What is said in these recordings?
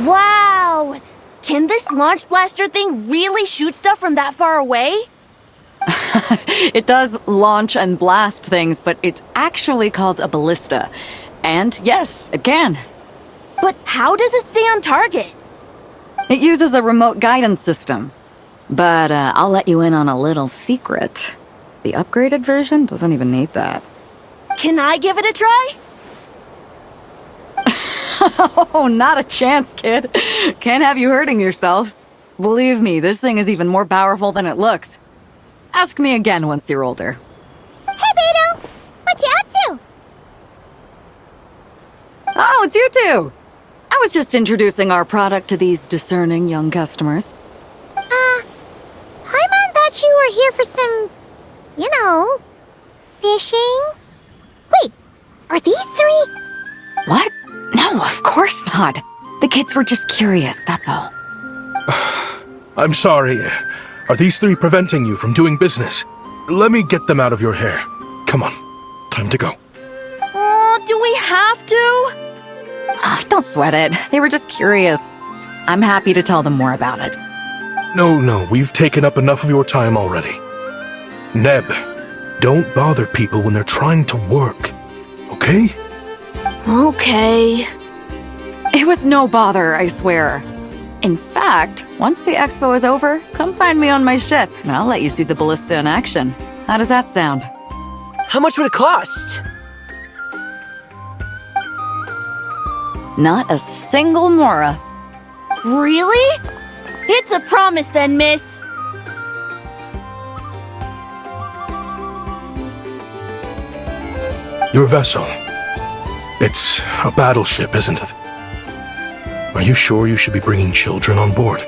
Wow! Can this launch blaster thing really shoot stuff from that far away? It does launch and blast things, but it's actually called a ballista. And yes, it can. But how does it stay on target? It uses a remote guidance system. But I'll let you in on a little secret. The upgraded version doesn't even need that. Can I give it a try? Oh, not a chance, kid. Can't have you hurting yourself. Believe me, this thing is even more powerful than it looks. Ask me again once you're older. Hey, Beto! What you up to? Oh, it's you two! I was just introducing our product to these discerning young customers. Paimon thought you were here for some, fishing? Wait, are these three? What? No, of course not. The kids were just curious, that's all. I'm sorry. Are these three preventing you from doing business? Let me get them out of your hair. Come on, time to go. Oh, do we have to? Oh, don't sweat it. They were just curious. I'm happy to tell them more about it. No, we've taken up enough of your time already. Neb, don't bother people when they're trying to work, okay? Okay. It was no bother, I swear. In fact, once the expo is over, come find me on my ship, and I'll let you see the ballista in action. How does that sound? How much would it cost? Not a single mora. Really? It's a promise then, miss. Your vessel. It's a battleship, isn't it? Are you sure you should be bringing children on board?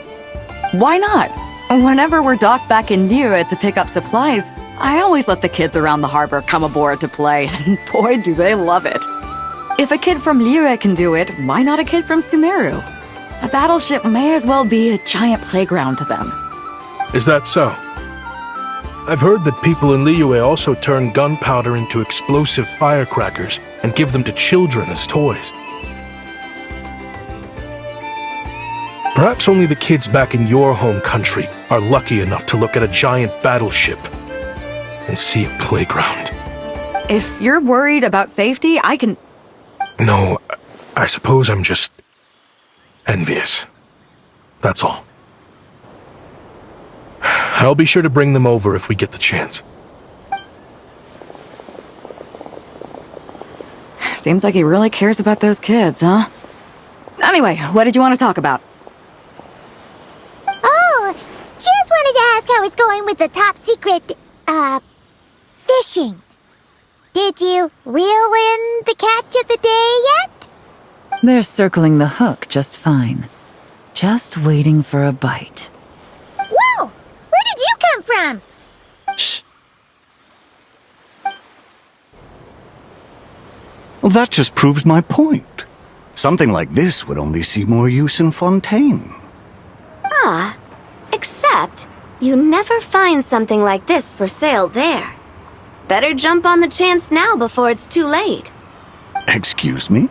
Why not? Whenever we're docked back in Liyue to pick up supplies, I always let the kids around the harbor come aboard to play. Boy, do they love it. If a kid from Liyue can do it, why not a kid from Sumeru? A battleship may as well be a giant playground to them. Is that so? I've heard that people in Liyue also turn gunpowder into explosive firecrackers and give them to children as toys. Perhaps only the kids back in your home country are lucky enough to look at a giant battleship and see a playground. If you're worried about safety, I can... No, I suppose I'm just envious. That's all. I'll be sure to bring them over if we get the chance. Seems like he really cares about those kids, huh? Anyway, what did you want to talk about? Oh, just wanted to ask how it's going with the top secret, fishing. Did you reel in the catch of the day yet? They're circling the hook just fine. Just waiting for a bite. Whoa! Where did you come from? Shh. Well, that just proves my point. Something like this would only see more use in Fontaine. Except, you never find something like this for sale there. Better jump on the chance now before it's too late. Excuse me?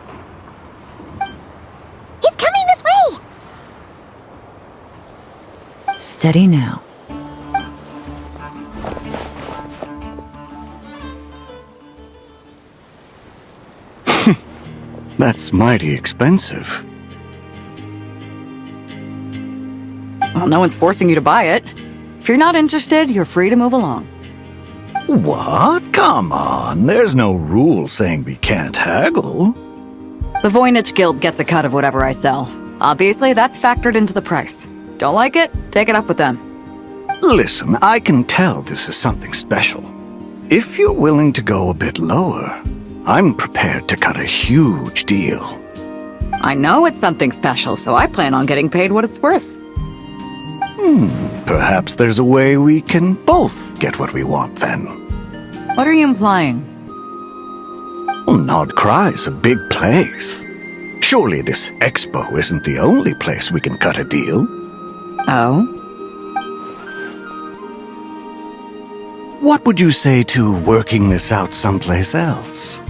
He's coming this way! Steady now. That's mighty expensive. Well, no one's forcing you to buy it. If you're not interested, you're free to move along. What? Come on, there's no rule saying we can't haggle. The Voynich Guild gets a cut of whatever I sell. Obviously, that's factored into the price. Don't like it? Take it up with them. Listen, I can tell this is something special. If you're willing to go a bit lower, I'm prepared to cut a huge deal. I know it's something special, so I plan on getting paid what it's worth. Perhaps there's a way we can both get what we want then. What are you implying? Well, Nodcry's a big place. Surely this expo isn't the only place we can cut a deal. Oh? What would you say to working this out someplace else?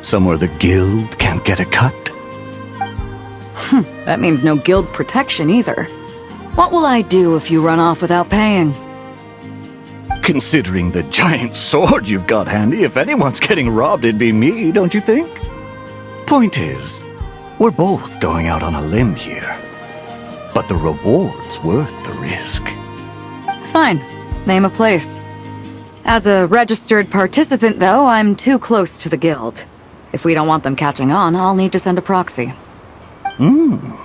Somewhere the guild can't get a cut? That means no guild protection either. What will I do if you run off without paying? Considering the giant sword you've got handy, if anyone's getting robbed, it'd be me, don't you think? Point is, we're both going out on a limb here. But the reward's worth the risk. Fine. Name a place. As a registered participant, though, I'm too close to the guild. If we don't want them catching on, I'll need to send a proxy.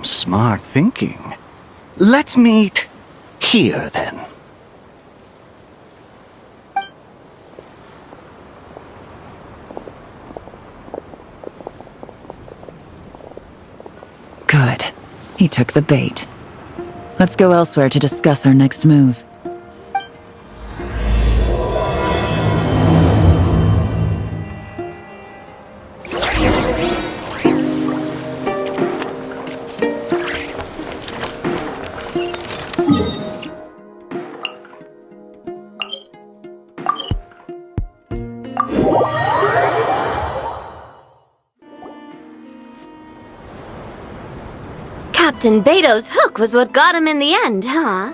Smart thinking. Let's meet here, then. Good. He took the bait. Let's go elsewhere to discuss our next move. Captain Beto's hook was what got him in the end, huh?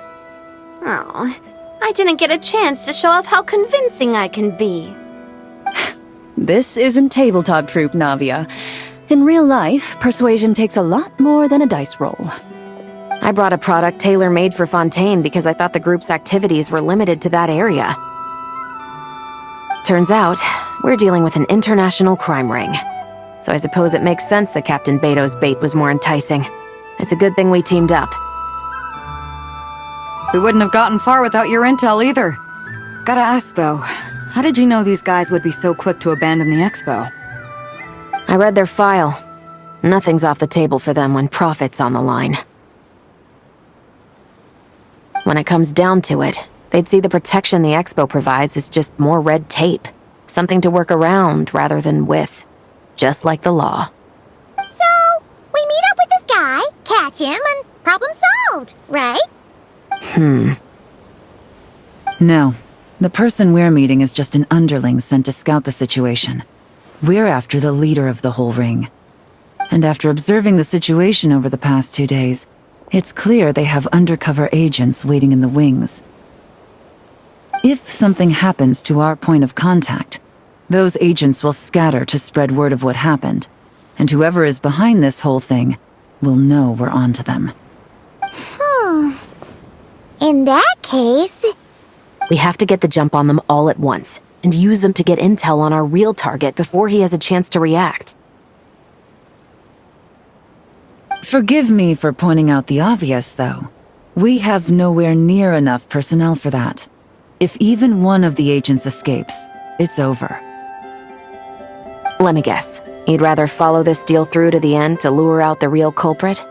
Oh, I didn't get a chance to show off how convincing I can be. This isn't tabletop troop, Navia. In real life, persuasion takes a lot more than a dice roll. I brought a product tailor-made for Fontaine because I thought the group's activities were limited to that area. Turns out, we're dealing with an international crime ring. So I suppose it makes sense that Captain Beto's bait was more enticing. It's a good thing we teamed up. We wouldn't have gotten far without your intel either. Gotta ask though, how did you know these guys would be so quick to abandon the expo? I read their file. Nothing's off the table for them when profit's on the line. When it comes down to it, they'd see the protection the expo provides as just more red tape. Something to work around rather than with. Just like the law. So, we meet up with this guy, catch him, and problem solved, right? No. The person we're meeting is just an underling sent to scout the situation. We're after the leader of the whole ring. And after observing the situation over the past 2 days, it's clear they have undercover agents waiting in the wings. If something happens to our point of contact, those agents will scatter to spread word of what happened, and whoever is behind this whole thing will know we're onto them. In that case... We have to get the jump on them all at once, and use them to get intel on our real target before he has a chance to react. Forgive me for pointing out the obvious, though. We have nowhere near enough personnel for that. If even one of the agents escapes, it's over. Let me guess. You'd rather follow this deal through to the end to lure out the real culprit?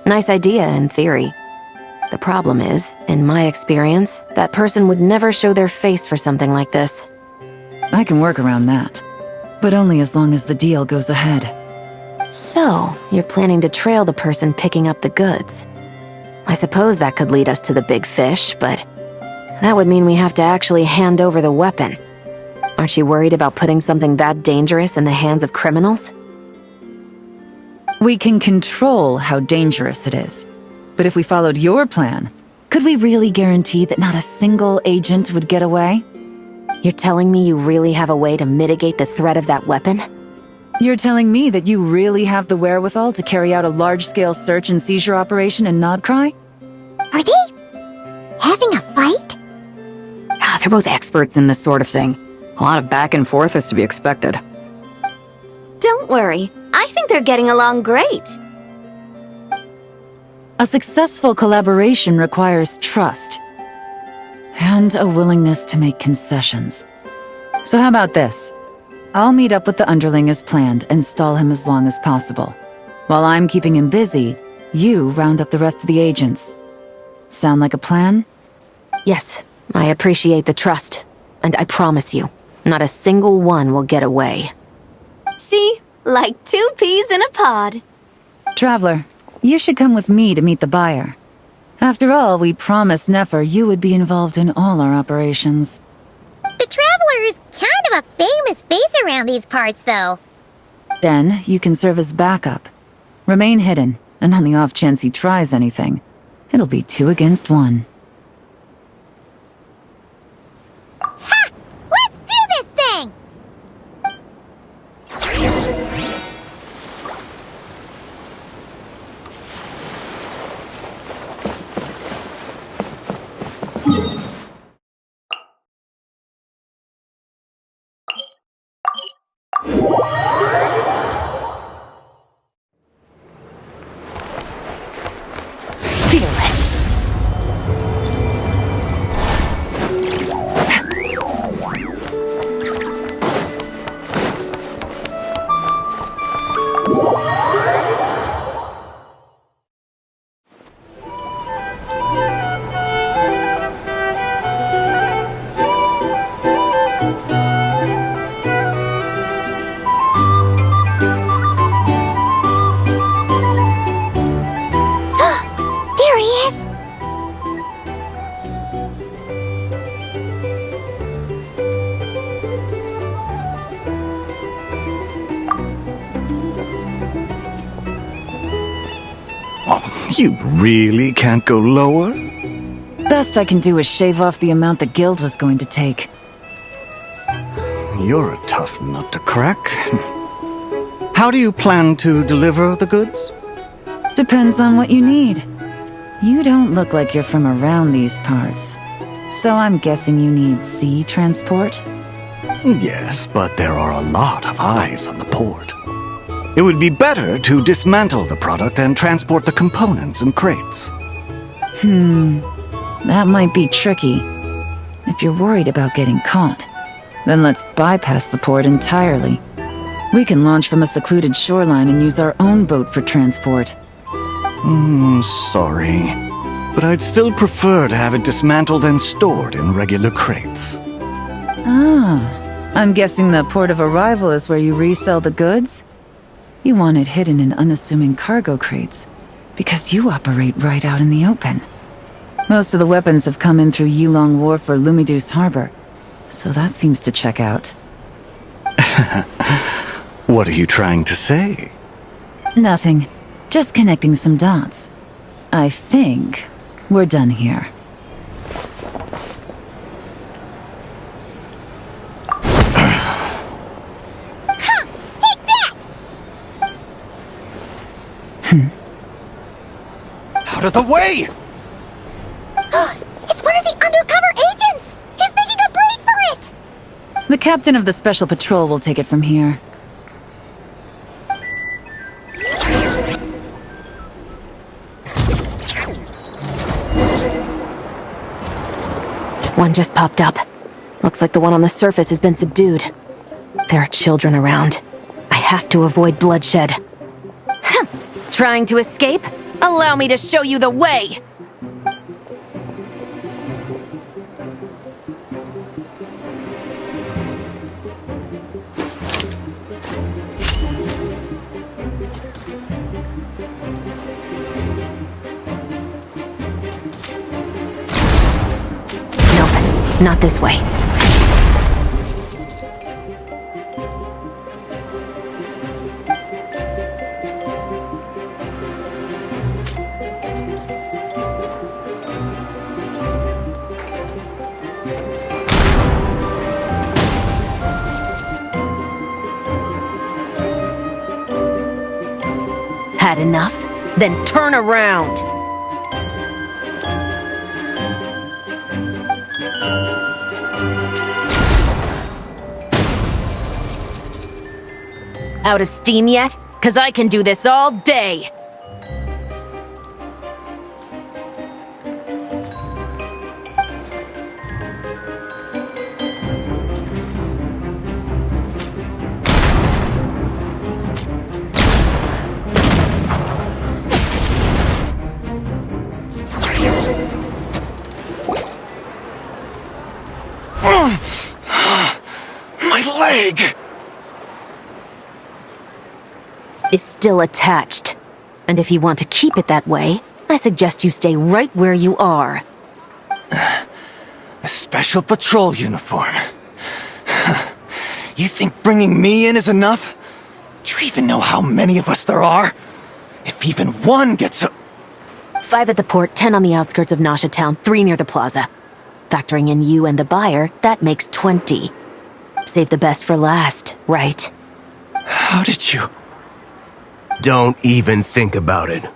Nice idea, in theory. The problem is, in my experience, that person would never show their face for something like this. I can work around that. But only as long as the deal goes ahead. So, you're planning to trail the person picking up the goods. I suppose that could lead us to the big fish, but that would mean we have to actually hand over the weapon. Aren't you worried about putting something that dangerous in the hands of criminals? We can control how dangerous it is. But if we followed your plan, could we really guarantee that not a single agent would get away? You're telling me you really have a way to mitigate the threat of that weapon? You're telling me that you really have the wherewithal to carry out a large-scale search and seizure operation in Nodcry? Are they having a fight? They're both experts in this sort of thing. A lot of back and forth is to be expected. Don't worry, I think they're getting along great. A successful collaboration requires trust. And a willingness to make concessions. So how about this? I'll meet up with the underling as planned and stall him as long as possible. While I'm keeping him busy, you round up the rest of the agents. Sound like a plan? Yes, I appreciate the trust. And I promise you, not a single one will get away. See? Like 2 peas in a pod. Traveler, you should come with me to meet the buyer. After all, we promised Nefer you would be involved in all our operations. The Traveler is kind of a famous face around these parts, though. Then, you can serve as backup. Remain hidden, And on the off chance he tries anything, it'll be 2 against 1. Ha! Let's do this thing! Fearless. There he is! Oh, you really can't go lower? Best I can do is shave off the amount the guild was going to take. You're a tough nut to crack. How do you plan to deliver the goods? Depends on what you need. You don't look like you're from around these parts. So I'm guessing you need sea transport? Yes, but there are a lot of eyes on the port. It would be better to dismantle the product and transport the components in crates. That might be tricky. If you're worried about getting caught, then let's bypass the port entirely. We can launch from a secluded shoreline and use our own boat for transport. Sorry, but I'd still prefer to have it dismantled and stored in regular crates. Ah, I'm guessing the port of arrival is where you resell the goods? You want it hidden in unassuming cargo crates, because you operate right out in the open. Most of the weapons have come in through Yilong Wharf or Lumiduce Harbor, so that seems to check out. What are you trying to say? Nothing. Just connecting some dots. I think we're done here. Take that! Out of the way! It's one of the undercover agents! He's making a break for it! The captain of the Special Patrol will take it from here. One just popped up. Looks like the one on the surface has been subdued. There are children around. I have to avoid bloodshed. Trying to escape? Allow me to show you the way! Nope, not this way. Had enough? Then turn around! Out of steam yet? 'Cause I can do this all day! My leg! Is still attached. And if you want to keep it that way, I suggest you stay right where you are. A special patrol uniform. You think bringing me in is enough? Do you even know how many of us there are? If If even one gets a... 5 at the port, 10 on the outskirts of Nasha Town, 3 near the plaza. Factoring in you and the buyer, that makes 20. Save the best for last, right? How did you... Don't even think about it.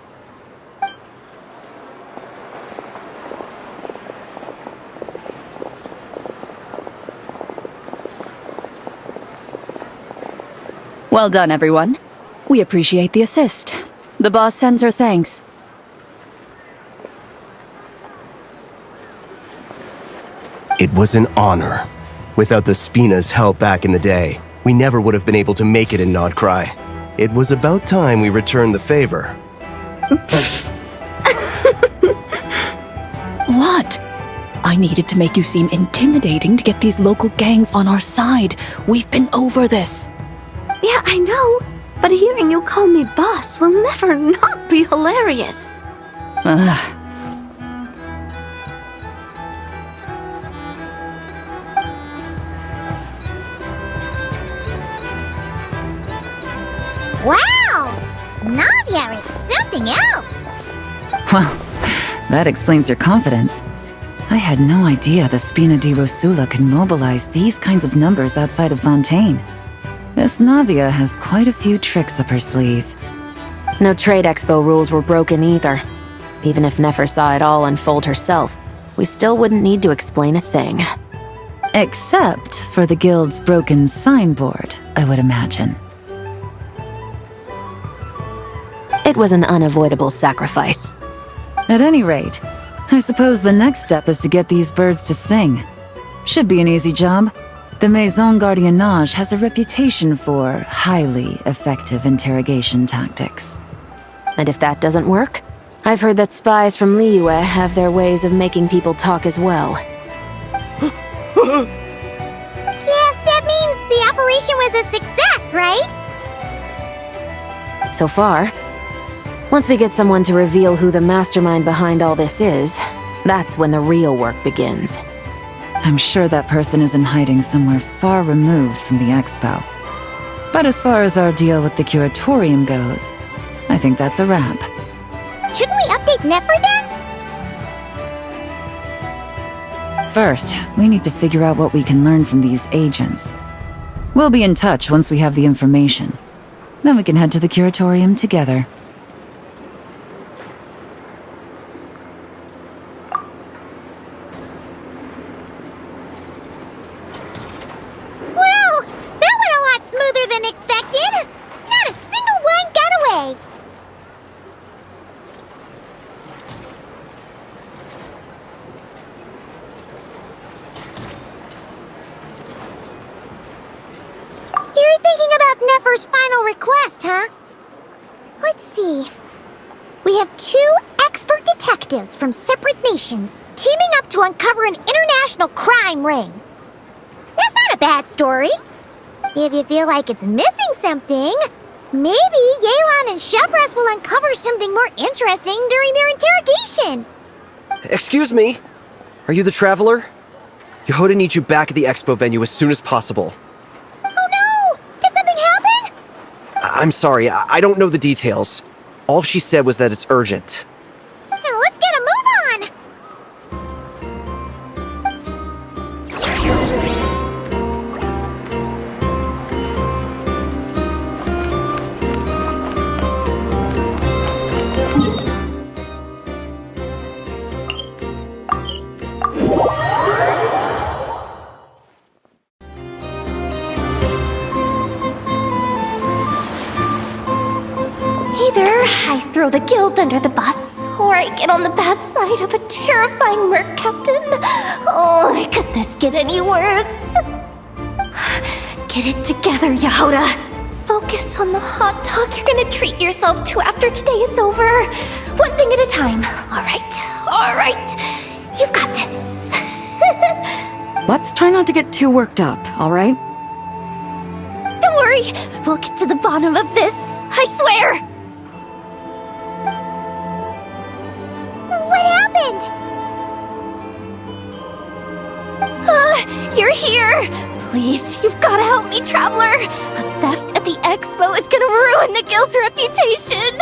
Well done, everyone. We appreciate the assist. The boss sends her thanks. It was an honor. Without the Spina's help back in the day, we never would have been able to make it in Nodcry. It was about time we returned the favor. What? I needed to make you seem intimidating to get these local gangs on our side. We've been over this. Yeah, I know. But hearing you call me boss will never not be hilarious. Ugh. Wow! Navia is something else! Well, that explains your confidence. I had no idea the Spina di Rosula could mobilize these kinds of numbers outside of Fontaine. This Navia has quite a few tricks up her sleeve. No trade expo rules were broken either. Even if Nefer saw it all unfold herself, we still wouldn't need to explain a thing. Except for the guild's broken signboard, I would imagine. It was an unavoidable sacrifice. At any rate, I suppose the next step is to get these birds to sing. Should be an easy job. The Maison Gardiennage has a reputation for highly effective interrogation tactics. And if that doesn't work, I've heard that spies from Liyue have their ways of making people talk as well. Yes, that means the operation was a success, right? So far. Once we get someone to reveal who the mastermind behind all this is, that's when the real work begins. I'm sure that person is in hiding somewhere far removed from the expo. But as far as our deal with the curatorium goes, I think that's a wrap. Shouldn't we update Nefer then? First, we need to figure out what we can learn from these agents. We'll be in touch once we have the information. Then we can head to the curatorium together. Well, that went a lot smoother than expected. Not a single one got away. You're thinking about Nefer's final request, huh? Let's see. We have 2 expert detectives from separate nations teaming up to uncover an international crime ring. That's not a bad story. If you feel like it's missing something, maybe Yelan and Shavras will uncover something more interesting during their interrogation. Excuse me? Are you the Traveler? Yehoda needs you back at the expo venue as soon as possible. Oh no! Did something happen? I'm sorry, I don't know the details. All she said was that it's urgent. Now let's get a move on! Either I throw the guild under the bus, or I get on the bad side of a terrifying merc captain. Oh, could this get any worse? Get it together, Yehoda. Focus on the hot dog you're gonna treat yourself to after today is over. One thing at a time. All right. You've got this. Let's try not to get too worked up, all right? Don't worry, we'll get to the bottom of this. I swear. What happened? You're here! Please, you've gotta help me, Traveler! A theft at the expo is gonna ruin the guild's reputation!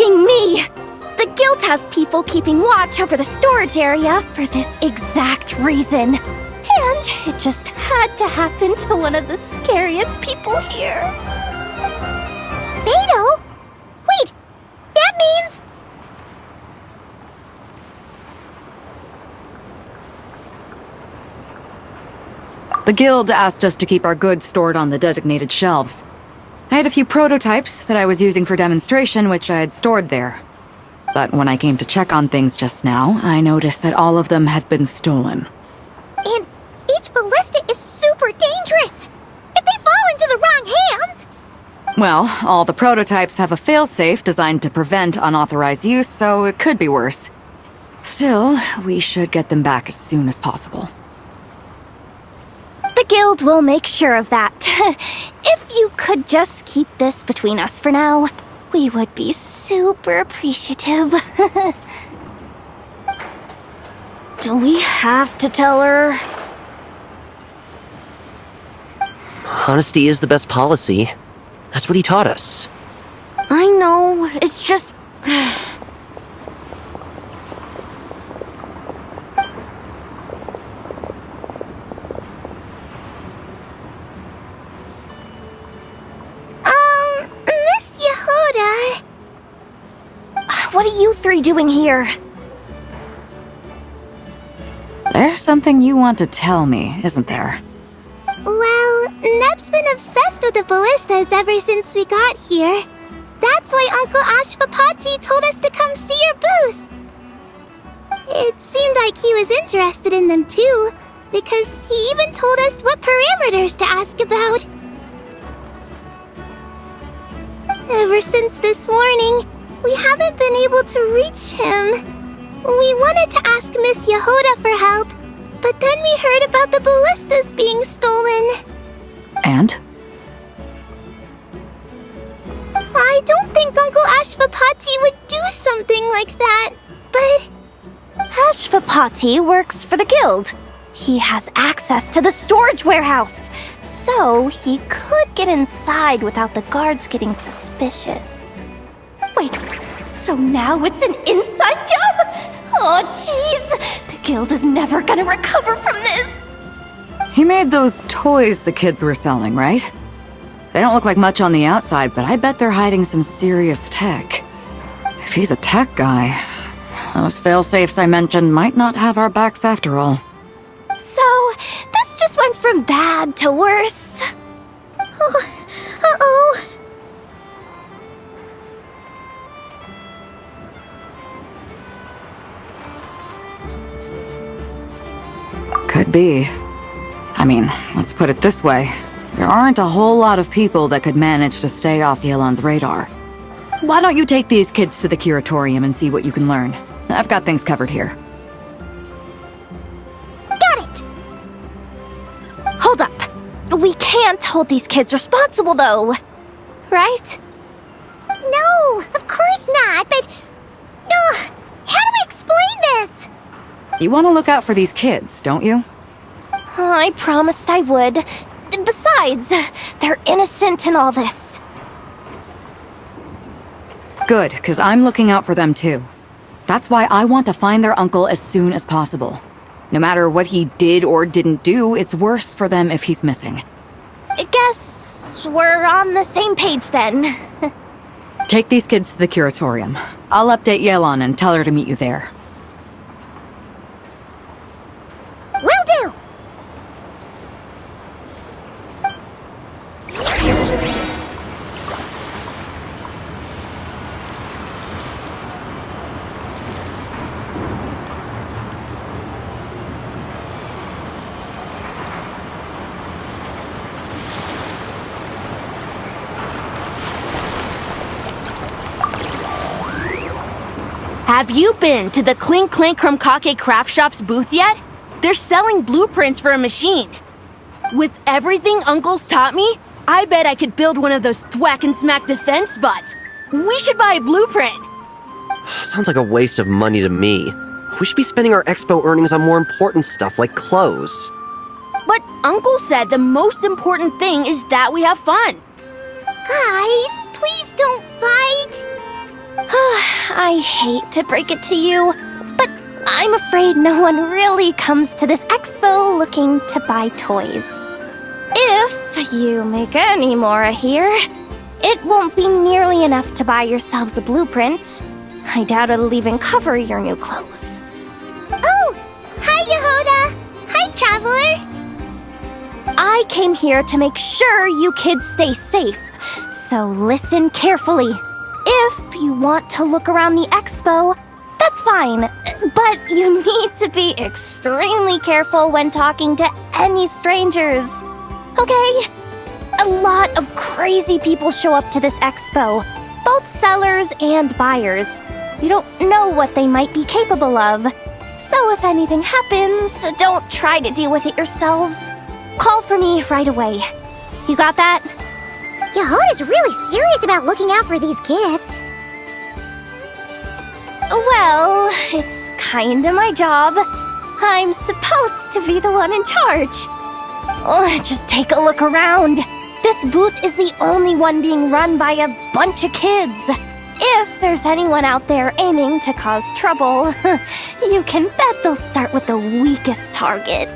asking me? The guild has people keeping watch over the storage area for this exact reason. And it just had to happen to one of the scariest people here. Beto? Wait, that means... The guild asked us to keep our goods stored on the designated shelves. I had a few prototypes that I was using for demonstration, which I had stored there. But when I came to check on things just now, I noticed that all of them had been stolen. And each ballista is super dangerous! If they fall into the wrong hands... Well, all the prototypes have a failsafe designed to prevent unauthorized use, so it could be worse. Still, we should get them back as soon as possible. The guild will make sure of that. If you could just keep this between us for now, we would be super appreciative. Do we have to tell her? Honesty is the best policy. That's what he taught us. I know, it's just... Miss Yehuda... What are you three doing here? There's something you want to tell me, isn't there? Well, Neb's been obsessed with the ballistas ever since we got here. That's why Uncle Ashvapati told us to come see your booth. It seemed like he was interested in them too, because he even told us what parameters to ask about. Ever since this morning, we haven't been able to reach him. We wanted to ask Miss Yehuda for help, but then we heard about the ballistas being stolen. And? I don't think Uncle Ashvapati would do something like that, but... Ashvapati works for the guild. He has access to the storage warehouse, so he could get inside without the guards getting suspicious. Wait, so now it's an inside job? Oh, jeez! The guild is never gonna recover from this! He made those toys the kids were selling, right? They don't look like much on the outside, but I bet they're hiding some serious tech. If he's a tech guy, those fail-safes I mentioned might not have our backs after all. So, this just went from bad to worse. Oh, uh-oh. Could be. I mean, let's put it this way. There aren't a whole lot of people that could manage to stay off Yelan's radar. Why don't you take these kids to the curatorium and see what you can learn? I've got things covered here. Got it! Hold up. We can't hold these kids responsible, though. Right? No, of course not, but... how do we explain this? You want to look out for these kids, don't you? I promised I would. Besides, they're innocent in all this. Good, because I'm looking out for them too. That's why I want to find their uncle as soon as possible. No matter what he did or didn't do, it's worse for them if he's missing. I guess we're on the same page then. Take these kids to the curatorium. I'll update Yelan and tell her to meet you there. Will do! Have you been to the Clink Clink Krumkake Craft Shop's booth yet? They're selling blueprints for a machine. With everything Uncle's taught me, I bet I could build one of those thwack and smack defense bots. We should buy a blueprint. Sounds like a waste of money to me. We should be spending our expo earnings on more important stuff like clothes. But Uncle said the most important thing is that we have fun. Guys, please don't fight. I hate to break it to you, but I'm afraid no one really comes to this expo looking to buy toys. If you make any more here, it won't be nearly enough to buy yourselves a blueprint. I doubt it'll even cover your new clothes. Oh! Hi, Yehoda! Hi, Traveler! I came here to make sure you kids stay safe, so listen carefully. If you want to look around the expo, that's fine, but you need to be extremely careful when talking to any strangers. Okay? A lot of crazy people show up to this expo, both sellers and buyers. You don't know what they might be capable of. So if anything happens, don't try to deal with it yourselves. Call for me right away. You got that? Yehoda's really serious about looking out for these kids. Well, it's kinda my job. I'm supposed to be the one in charge. Oh, just take a look around. This booth is the only one being run by a bunch of kids. If there's anyone out there aiming to cause trouble, you can bet they'll start with the weakest target.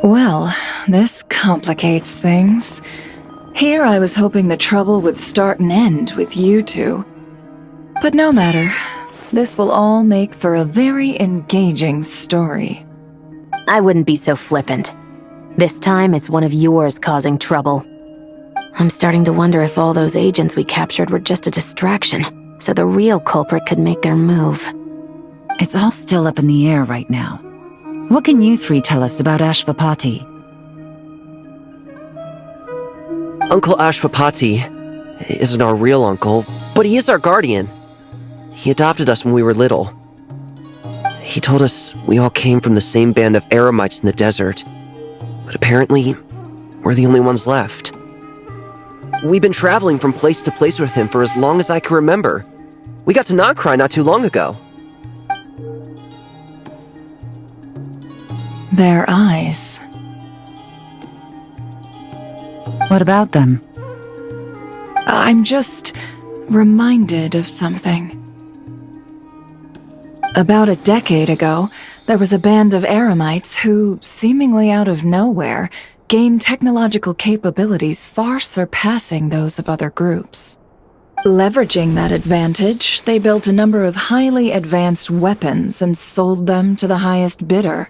Well, this complicates things. Here I was hoping the trouble would start and end with you two. But no matter. This will all make for a very engaging story. I wouldn't be so flippant. This time, it's one of yours causing trouble. I'm starting to wonder if all those agents we captured were just a distraction, so the real culprit could make their move. It's all still up in the air right now. What can you three tell us about Ashvapati? Uncle Ashvapati isn't our real uncle, but he is our guardian. He adopted us when we were little. He told us we all came from the same band of eremites in the desert, but apparently, we're the only ones left. We've been traveling from place to place with him for as long as I can remember. We got to Nagcry not too long ago. Their eyes. What about them? I'm just reminded of something. About a decade ago, there was a band of eremites who, seemingly out of nowhere, gained technological capabilities far surpassing those of other groups. Leveraging that advantage, they built a number of highly advanced weapons and sold them to the highest bidder.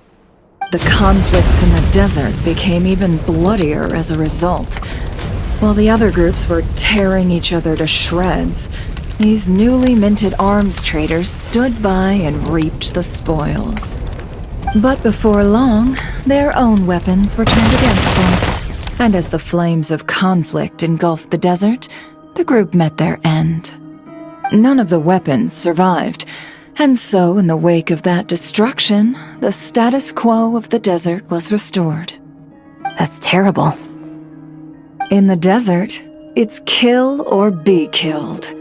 The conflicts in the desert became even bloodier as a result. While the other groups were tearing each other to shreds, these newly minted arms traders stood by and reaped the spoils. But before long, their own weapons were turned against them, and as the flames of conflict engulfed the desert, the group met their end. None of the weapons survived, and so in the wake of that destruction, the status quo of the desert was restored. That's terrible. In the desert, it's kill or be killed.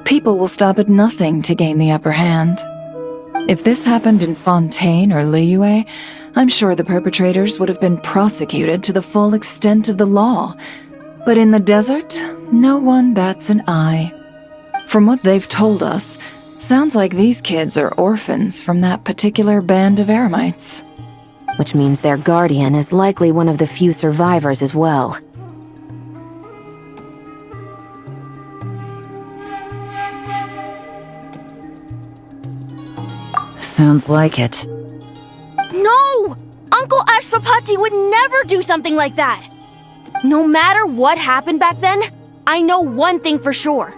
People will stop at nothing to gain the upper hand. If this happened in Fontaine or Liyue, I'm sure the perpetrators would have been prosecuted to the full extent of the law. But in the desert, no one bats an eye. From what they've told us, sounds like these kids are orphans from that particular band of eremites. Which means their guardian is likely one of the few survivors as well. Sounds like it. No! Uncle Ashvapati would never do something like that! No matter what happened back then, I know one thing for sure.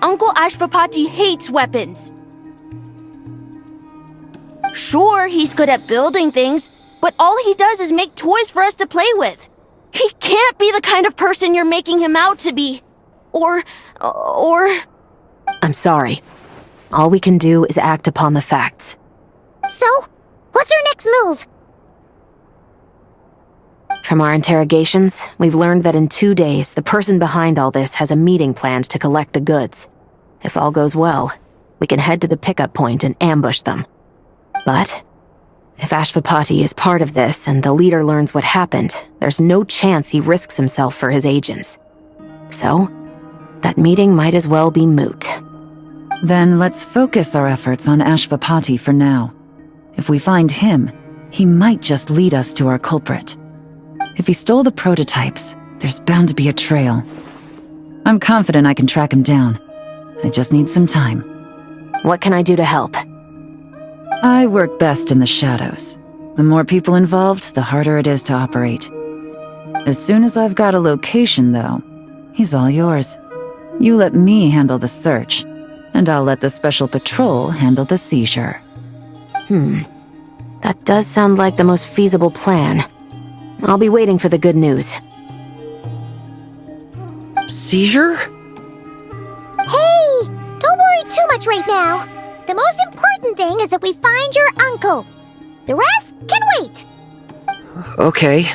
Uncle Ashvapati hates weapons. Sure, he's good at building things, but all he does is make toys for us to play with. He can't be the kind of person you're making him out to be. Or... I'm sorry. All we can do is act upon the facts. So, what's our next move? From our interrogations, we've learned that in 2 days, the person behind all this has a meeting planned to collect the goods. If all goes well, we can head to the pickup point and ambush them. But if Ashvapati is part of this and the leader learns what happened, there's no chance he risks himself for his agents. So, that meeting might as well be moot. Then let's focus our efforts on Ashvapati for now. If we find him, he might just lead us to our culprit. If he stole the prototypes, there's bound to be a trail. I'm confident I can track him down. I just need some time. What can I do to help? I work best in the shadows. The more people involved, the harder it is to operate. As soon as I've got a location, though, he's all yours. You let me handle the search, and I'll let the special patrol handle the seizure. That does sound like the most feasible plan. I'll be waiting for the good news. Seizure? Hey! Don't worry too much right now. The most important thing is that we find your uncle. The rest can wait. Okay.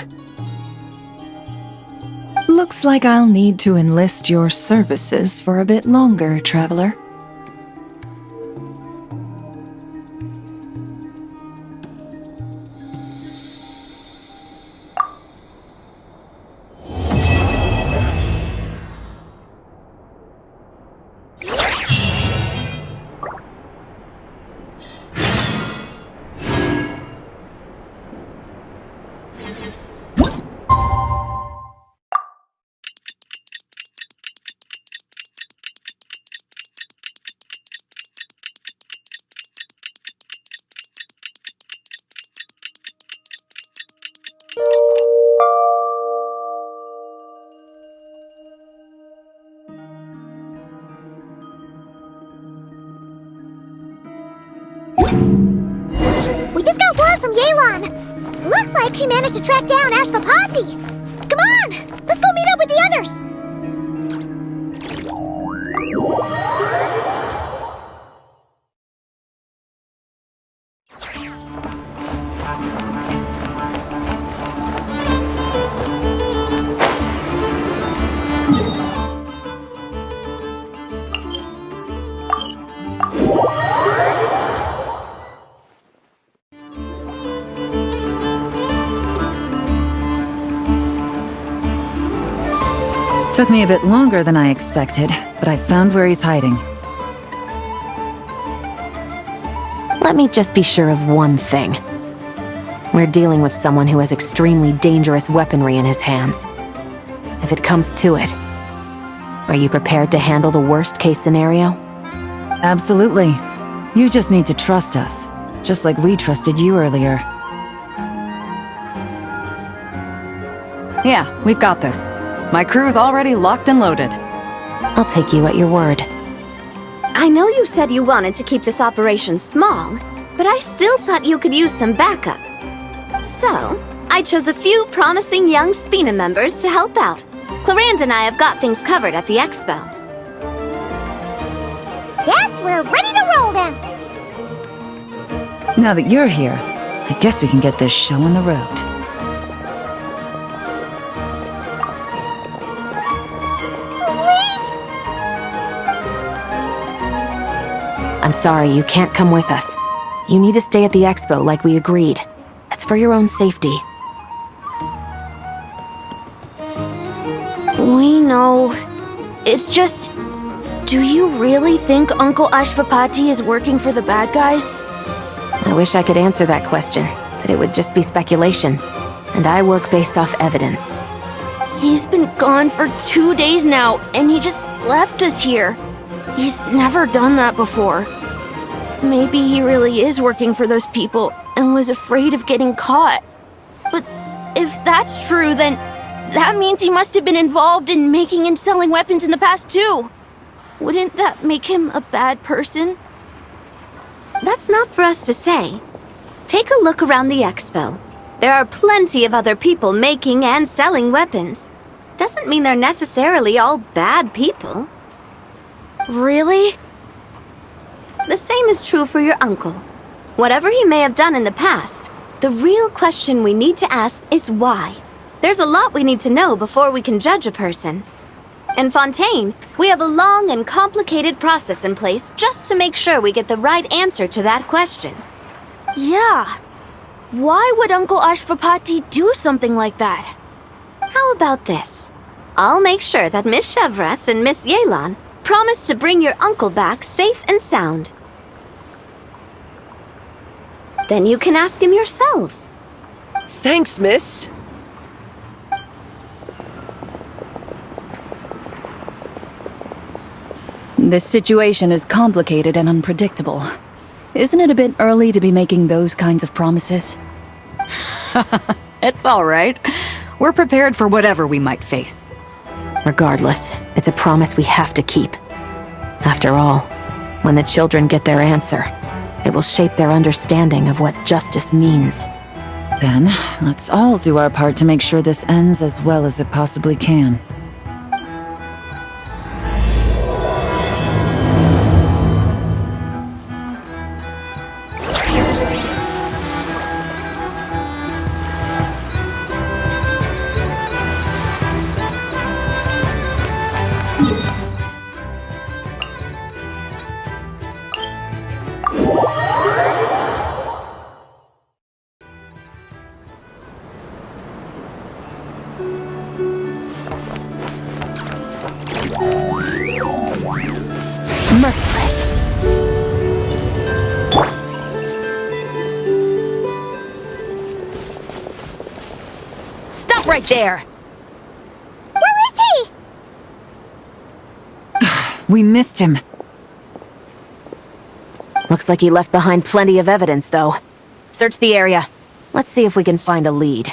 Looks like I'll need to enlist your services for a bit longer, traveler. We just got word from Yelan. Looks like she managed to track down Ashvapati. Come on, let's go meet up with the others. Took me a bit longer than I expected, but I found where he's hiding. Let me just be sure of one thing. We're dealing with someone who has extremely dangerous weaponry in his hands. If it comes to it, are you prepared to handle the worst-case scenario? Absolutely. You just need to trust us, just like we trusted you earlier. Yeah, we've got this. My crew's already locked and loaded. I'll take you at your word. I know you said you wanted to keep this operation small, but I still thought you could use some backup. So, I chose a few promising young Spina members to help out. Clarande and I have got things covered at the expo. Yes, we're ready to roll then. Now that you're here, I guess we can get this show on the road. I'm sorry, you can't come with us. You need to stay at the expo like we agreed. It's for your own safety. We know. It's just... Do you really think Uncle Ashvapati is working for the bad guys? I wish I could answer that question, but it would just be speculation. And I work based off evidence. He's been gone for 2 days now, and he just left us here. He's never done that before. Maybe he really is working for those people and was afraid of getting caught. But if that's true, then that means he must have been involved in making and selling weapons in the past too. Wouldn't that make him a bad person? That's not for us to say. Take a look around the expo. There are plenty of other people making and selling weapons. Doesn't mean they're necessarily all bad people. Really? The same is true for your uncle. Whatever he may have done in the past, the real question we need to ask is why. There's a lot we need to know before we can judge a person. In Fontaine, we have a long and complicated process in place just to make sure we get the right answer to that question. Yeah. Why would Uncle Ashvapati do something like that? How about this? I'll make sure that Miss Chevras and Miss Yelan promise to bring your uncle back safe and sound. Then you can ask him yourselves. Thanks, miss. This situation is complicated and unpredictable. Isn't it a bit early to be making those kinds of promises? It's all right. We're prepared for whatever we might face. Regardless, it's a promise we have to keep. After all, when the children get their answer, it will shape their understanding of what justice means. Then, let's all do our part to make sure this ends as well as it possibly can. Merciless. Stop right there! Where is he? We missed him. Looks like he left behind plenty of evidence, though. Search the area. Let's see if we can find a lead.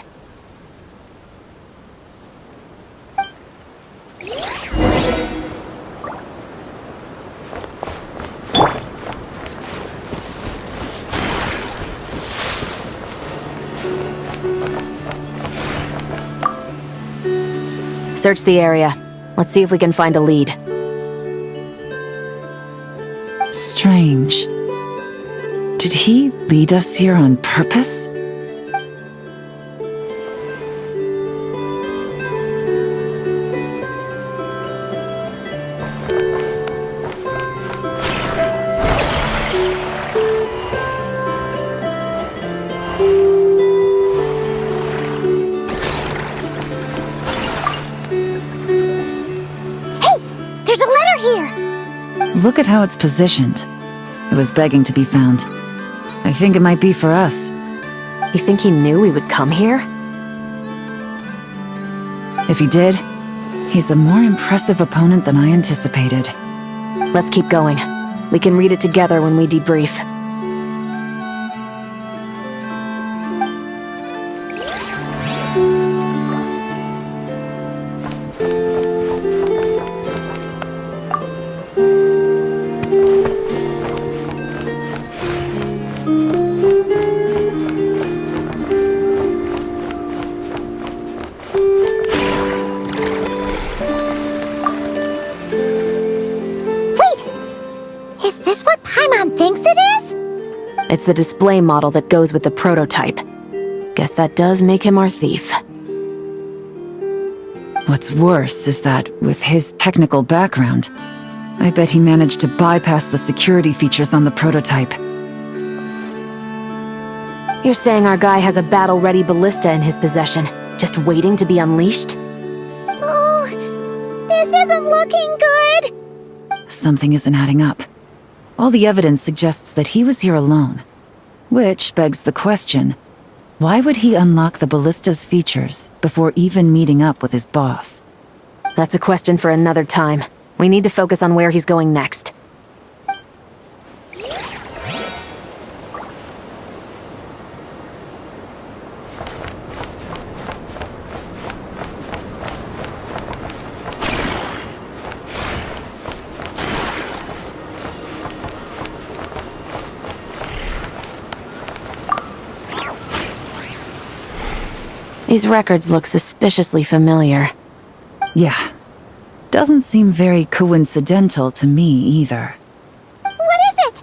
Search the area. Let's see if we can find a lead. Strange. Did he lead us here on purpose? There's a letter here! Look at how it's positioned. It was begging to be found. I think it might be for us. You think he knew we would come here? If he did, he's a more impressive opponent than I anticipated. Let's keep going. We can read it together when we debrief. Is this what Paimon thinks it is? It's the display model that goes with the prototype. Guess that does make him our thief. What's worse is that, with his technical background, I bet he managed to bypass the security features on the prototype. You're saying our guy has a battle-ready ballista in his possession, just waiting to be unleashed? Oh, this isn't looking good. Something isn't adding up. All the evidence suggests that he was here alone. Which begs the question, why would he unlock the ballista's features before even meeting up with his boss? That's a question for another time. We need to focus on where he's going next. These records look suspiciously familiar. Yeah. Doesn't seem very coincidental to me either. What is it?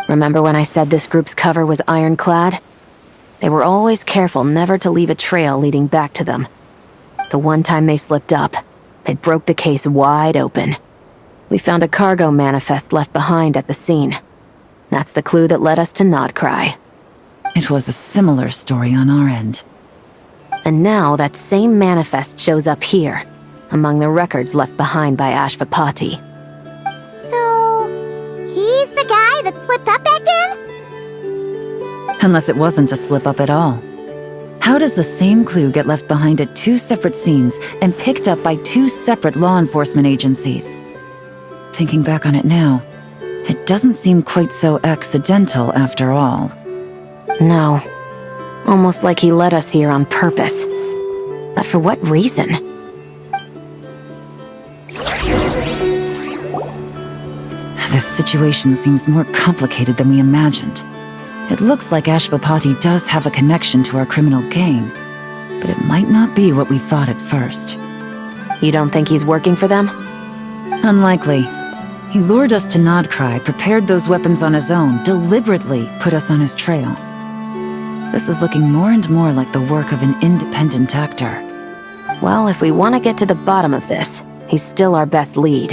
Remember when I said this group's cover was ironclad? They were always careful never to leave a trail leading back to them. The one time they slipped up, it broke the case wide open. We found a cargo manifest left behind at the scene. That's the clue that led us to Nodcry. It was a similar story on our end. And now that same manifest shows up here, among the records left behind by Ashvapati. So, he's the guy that slipped up back then? Unless it wasn't a slip-up at all. How does the same clue get left behind at two separate scenes and picked up by two separate law enforcement agencies? Thinking back on it now, it doesn't seem quite so accidental after all. No. Almost like he led us here on purpose. But for what reason? This situation seems more complicated than we imagined. It looks like Ashvapati does have a connection to our criminal gang, but it might not be what we thought at first. You don't think he's working for them? Unlikely. He lured us to Nodcry, prepared those weapons on his own, deliberately put us on his trail. This is looking more and more like the work of an independent actor. Well, if we want to get to the bottom of this, he's still our best lead.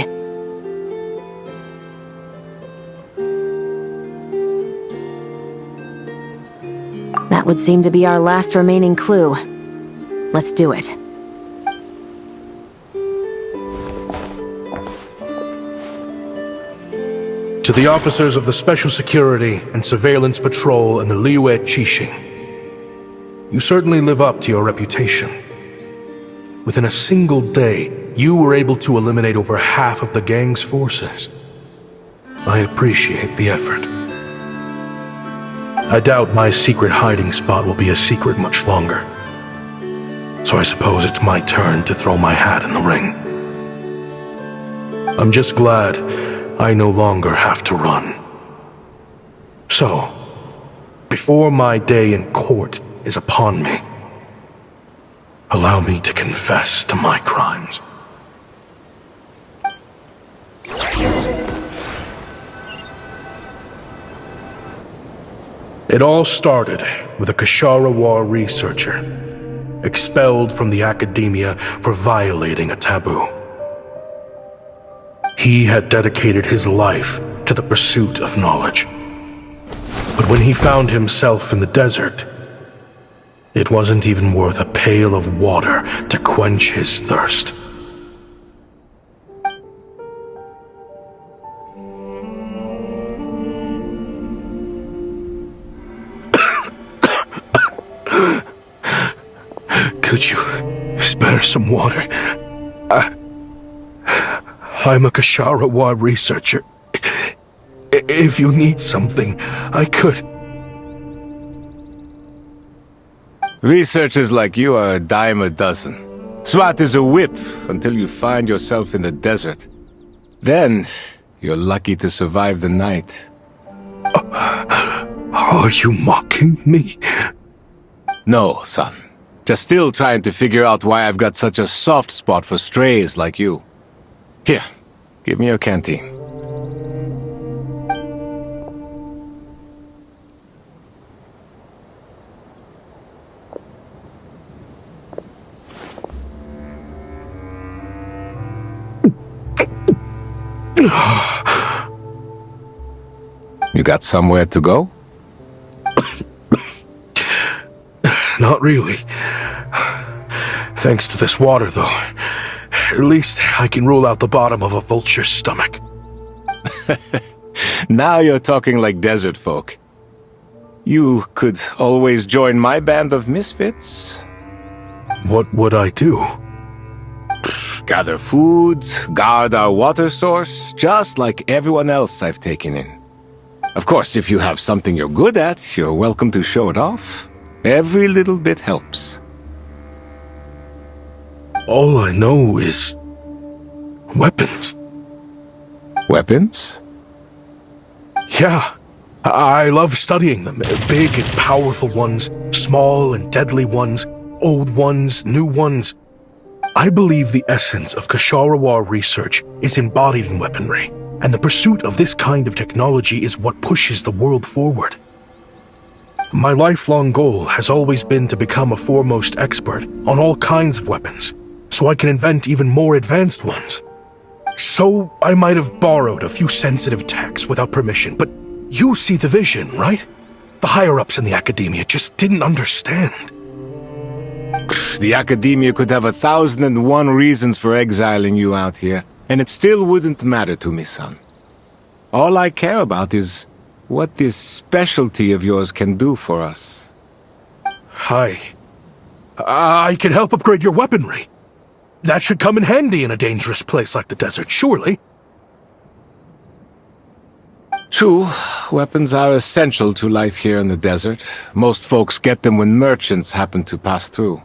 That would seem to be our last remaining clue. Let's do it. To the officers of the Special Security and Surveillance Patrol and the Liyue Qixing, you certainly live up to your reputation. Within a single day, you were able to eliminate over half of the gang's forces. I appreciate the effort. I doubt my secret hiding spot will be a secret much longer. So I suppose it's my turn to throw my hat in the ring. I'm just glad I no longer have to run. So, before my day in court is upon me, allow me to confess to my crimes. It all started with a Kashara War researcher, expelled from the academia for violating a taboo. He had dedicated his life to the pursuit of knowledge. But when he found himself in the desert, it wasn't even worth a pail of water to quench his thirst. Could you spare some water? I'm a Kashara War researcher. If you need something, I could. Researchers like you are a dime a dozen. Smart as a whip until you find yourself in the desert. Then, you're lucky to survive the night. Are you mocking me? No, son. Just still trying to figure out why I've got such a soft spot for strays like you. Here, give me your canteen. You got somewhere to go? Not really. Thanks to this water, though. At least I can rule out the bottom of a vulture's stomach. Now you're talking like desert folk. You could always join my band of misfits. What would I do? Gather food, guard our water source, just like everyone else I've taken in. Of course, if you have something you're good at, you're welcome to show it off. Every little bit helps. All I know is weapons. Weapons? Yeah, I love studying them. Big and powerful ones, small and deadly ones, old ones, new ones. I believe the essence of Kasharawar research is embodied in weaponry, and the pursuit of this kind of technology is what pushes the world forward. My lifelong goal has always been to become a foremost expert on all kinds of weapons, so I can invent even more advanced ones. So I might have borrowed a few sensitive techs without permission, but you see the vision, right? The higher-ups in the academia just didn't understand. The academia could have 1,001 reasons for exiling you out here, and it still wouldn't matter to me, son. All I care about is what this specialty of yours can do for us. I can help upgrade your weaponry. That should come in handy in a dangerous place like the desert, surely. True, weapons are essential to life here in the desert. Most folks get them when merchants happen to pass through.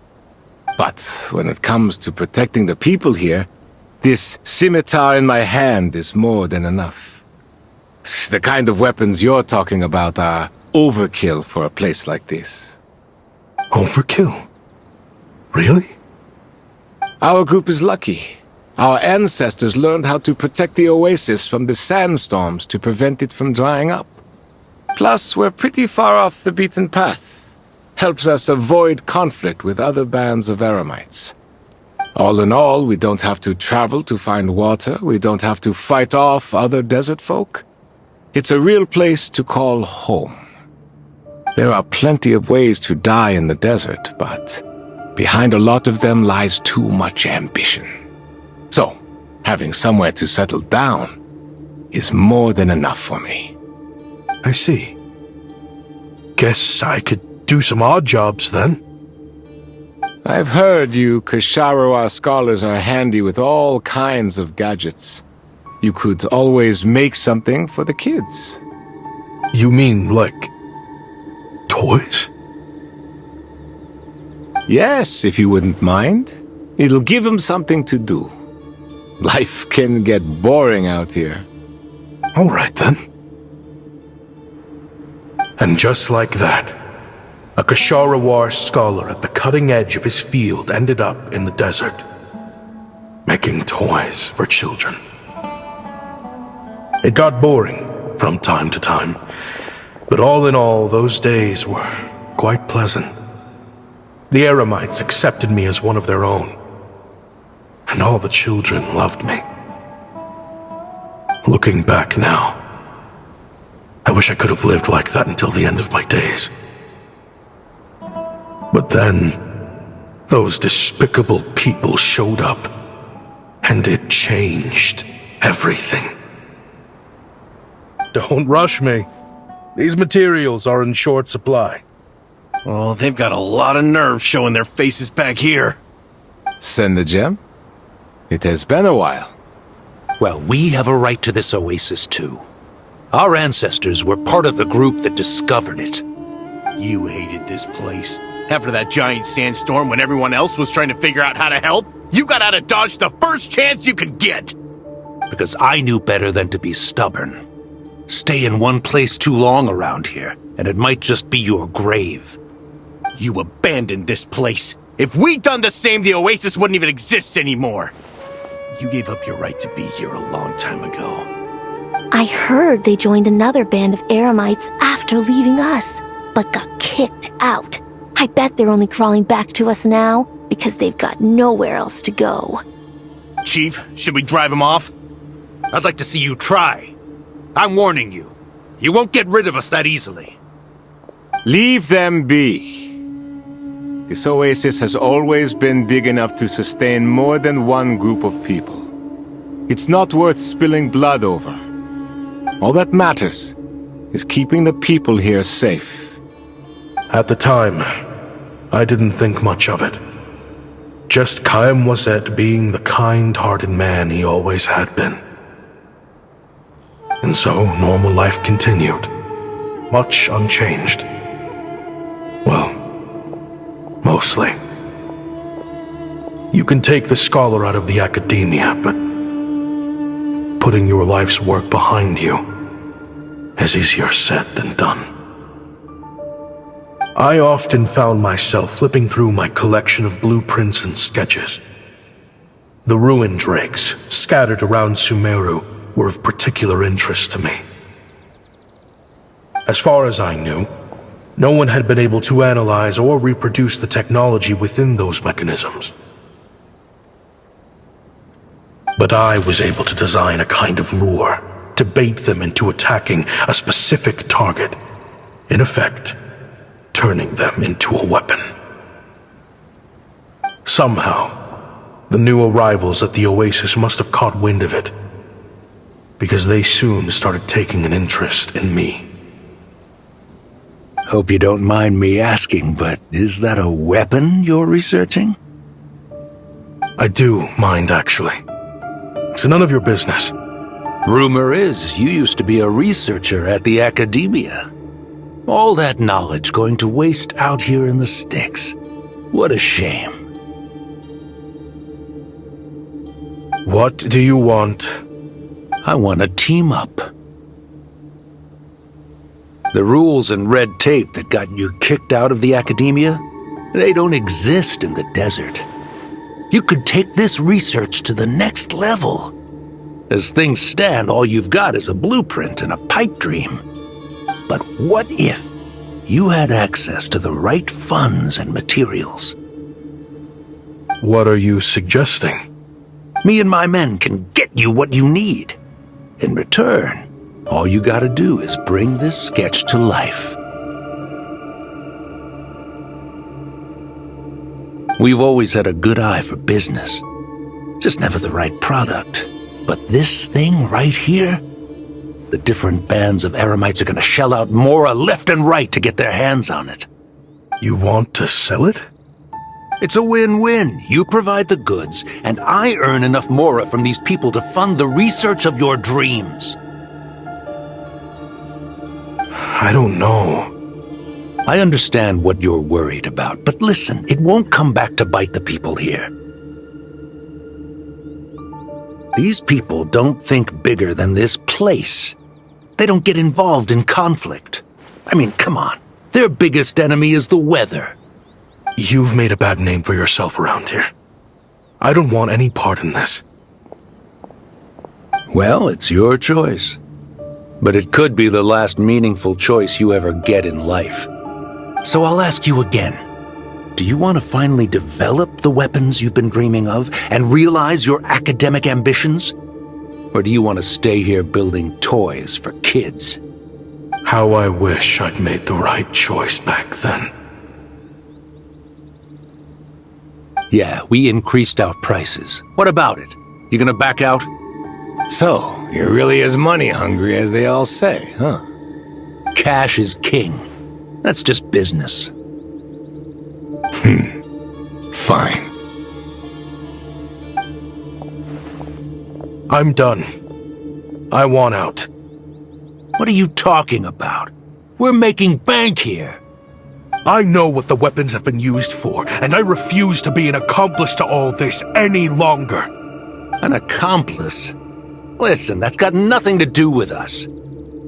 But when it comes to protecting the people here, this scimitar in my hand is more than enough. The kind of weapons you're talking about are overkill for a place like this. Overkill? Really? Our group is lucky. Our ancestors learned how to protect the oasis from the sandstorms to prevent it from drying up. Plus, we're pretty far off the beaten path. Helps us avoid conflict with other bands of eremites. All in all, we don't have to travel to find water, we don't have to fight off other desert folk. It's a real place to call home. There are plenty of ways to die in the desert, but behind a lot of them lies too much ambition. So, having somewhere to settle down is more than enough for me. I see. Guess I could do some odd jobs then. I've heard you Kasharawar scholars are handy with all kinds of gadgets. You could always make something for the kids. You mean, like, toys? Yes, if you wouldn't mind. It'll give them something to do. Life can get boring out here. All right, then. And just like that, a Kasharawar scholar at the cutting edge of his field ended up in the desert, making toys for children. It got boring from time to time, but all in all, those days were quite pleasant. The eremites accepted me as one of their own, and all the children loved me. Looking back now, I wish I could have lived like that until the end of my days. But then, those despicable people showed up, and it changed everything. Don't rush me. These materials are in short supply. Oh, they've got a lot of nerve showing their faces back here. Send the gem? It has been a while. Well, we have a right to this oasis too. Our ancestors were part of the group that discovered it. You hated this place. After that giant sandstorm when everyone else was trying to figure out how to help, you got out of Dodge the first chance you could get. Because I knew better than to be stubborn. Stay in one place too long around here, and it might just be your grave. You abandoned this place. If we'd done the same, the oasis wouldn't even exist anymore. You gave up your right to be here a long time ago. I heard they joined another band of eremites after leaving us, but got kicked out. I bet they're only crawling back to us now because they've got nowhere else to go. Chief, should we drive him off? I'd like to see you try. I'm warning you. You won't get rid of us that easily. Leave them be. This oasis has always been big enough to sustain more than one group of people. It's not worth spilling blood over. All that matters is keeping the people here safe. At the time, I didn't think much of it. Just Chaim Wazet being the kind-hearted man he always had been. And so, normal life continued, much unchanged. Well, mostly. You can take the scholar out of the academia, but putting your life's work behind you, is easier said than done. I often found myself flipping through my collection of blueprints and sketches. The ruin drakes scattered around Sumeru were of particular interest to me. As far as I knew, no one had been able to analyze or reproduce the technology within those mechanisms. But I was able to design a kind of lure to bait them into attacking a specific target, in effect, turning them into a weapon. Somehow, the new arrivals at the oasis must have caught wind of it, because they soon started taking an interest in me. Hope you don't mind me asking, but is that a weapon you're researching? I do mind, actually. It's none of your business. Rumor is you used to be a researcher at the academia. All that knowledge going to waste out here in the sticks. What a shame. What do you want? I want to team up. The rules and red tape that got you kicked out of the academia, they don't exist in the desert. You could take this research to the next level. As things stand, all you've got is a blueprint and a pipe dream. But what if you had access to the right funds and materials? What are you suggesting? Me and my men can get you what you need. In return, all you gotta do is bring this sketch to life. We've always had a good eye for business. Just never the right product. But this thing right here, the different bands of Eremites are gonna shell out Mora left and right to get their hands on it. You want to sell it? It's a win-win. You provide the goods, and I earn enough Mora from these people to fund the research of your dreams. I don't know. I understand what you're worried about, but listen, it won't come back to bite the people here. These people don't think bigger than this place. They don't get involved in conflict. I mean, come on. Their biggest enemy is the weather. You've made a bad name for yourself around here. I don't want any part in this. Well, it's your choice. But it could be the last meaningful choice you ever get in life. So I'll ask you again. Do you want to finally develop the weapons you've been dreaming of and realize your academic ambitions? Or do you want to stay here building toys for kids? How I wish I'd made the right choice back then. Yeah, we increased our prices. What about it? You gonna back out? So, you're really as money hungry as they all say, huh? Cash is king. That's just business. Fine. I'm done. I want out. What are you talking about? We're making bank here. I know what the weapons have been used for, and I refuse to be an accomplice to all this any longer. An accomplice? Listen, that's got nothing to do with us.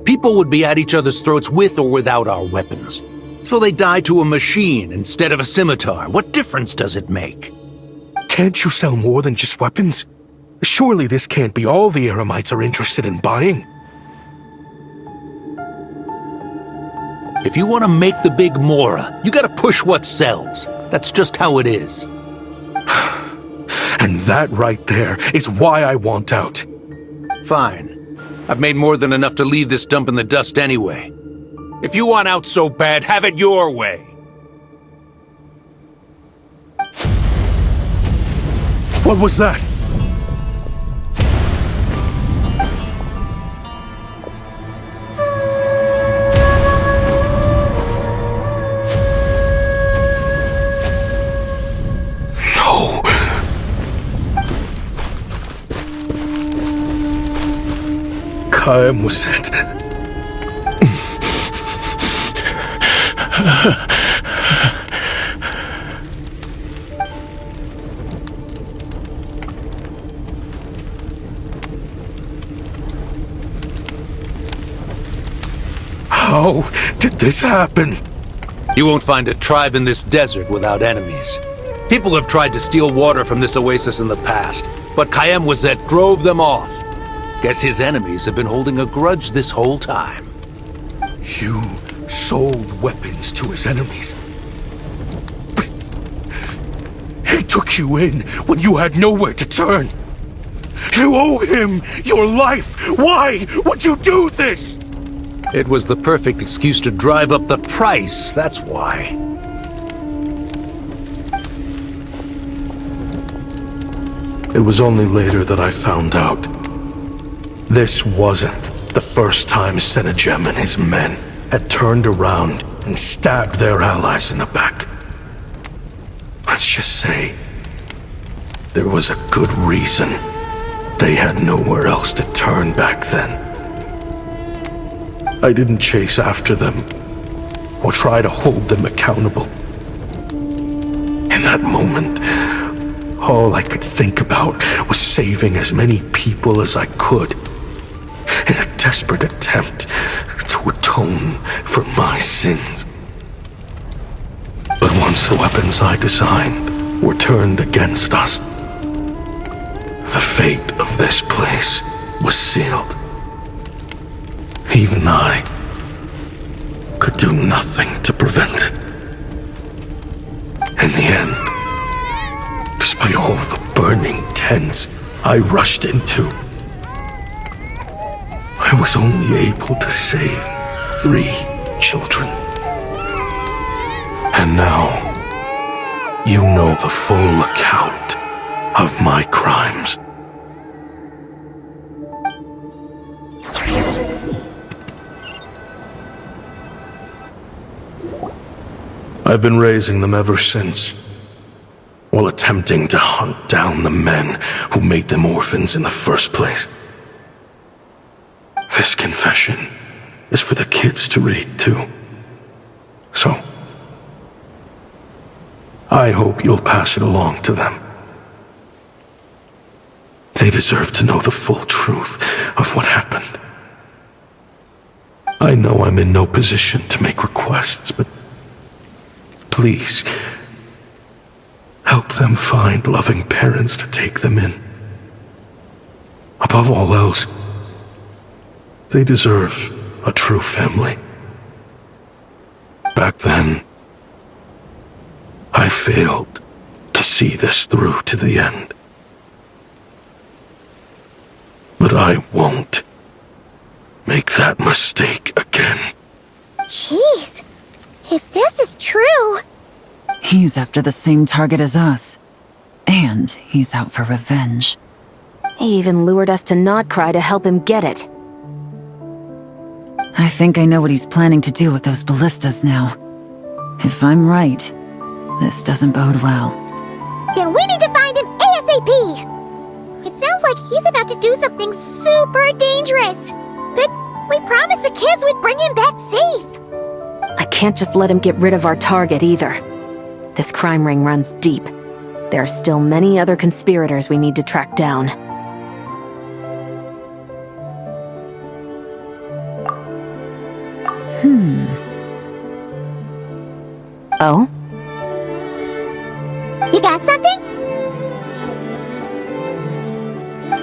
People would be at each other's throats with or without our weapons. So they die to a machine instead of a scimitar. What difference does it make? Can't you sell more than just weapons? Surely this can't be all the Eremites are interested in buying. If you want to make the big Mora, you gotta push what sells. That's just how it is. And that right there is why I want out. Fine. I've made more than enough to leave this dump in the dust anyway. If you want out so bad, have it your way. What was that? No. Kaemuset. How did this happen? You won't find a tribe in this desert without enemies. People have tried to steal water from this oasis in the past, but Khaem Wazet drove them off. Guess his enemies have been holding a grudge this whole time. You sold weapons to his enemies. But he took you in when you had nowhere to turn. You owe him your life. Why would you do this? It was the perfect excuse to drive up the price, that's why. It was only later that I found out. This wasn't the first time Senegem and his men had turned around and stabbed their allies in the back. Let's just say there was a good reason they had nowhere else to turn back then. I didn't chase after them or try to hold them accountable. In that moment, all I could think about was saving as many people as I could in a desperate attempt to atone for my sins. But once the weapons I designed were turned against us, the fate of this place was sealed. Even I could do nothing to prevent it. In the end, despite all the burning tents I rushed into, I was only able to save 3 children. And now, you know the full account of my crimes. I've been raising them ever since, while attempting to hunt down the men who made them orphans in the first place. This confession is for the kids to read too. So, I hope you'll pass it along to them. They deserve to know the full truth of what happened. I know I'm in no position to make requests, but please, help them find loving parents to take them in. Above all else, they deserve a true family. Back then, I failed to see this through to the end. But I won't make that mistake again. Jeez, if this is true... He's after the same target as us. And he's out for revenge. He even lured us to Notcry to help him get it. I think I know what he's planning to do with those ballistas now. If I'm right, this doesn't bode well. Then we need to find him ASAP! It sounds like he's about to do something super dangerous. But we promised the kids we'd bring him back safe. I can't just let him get rid of our target either. This crime ring runs deep. There are still many other conspirators we need to track down. Oh? You got something?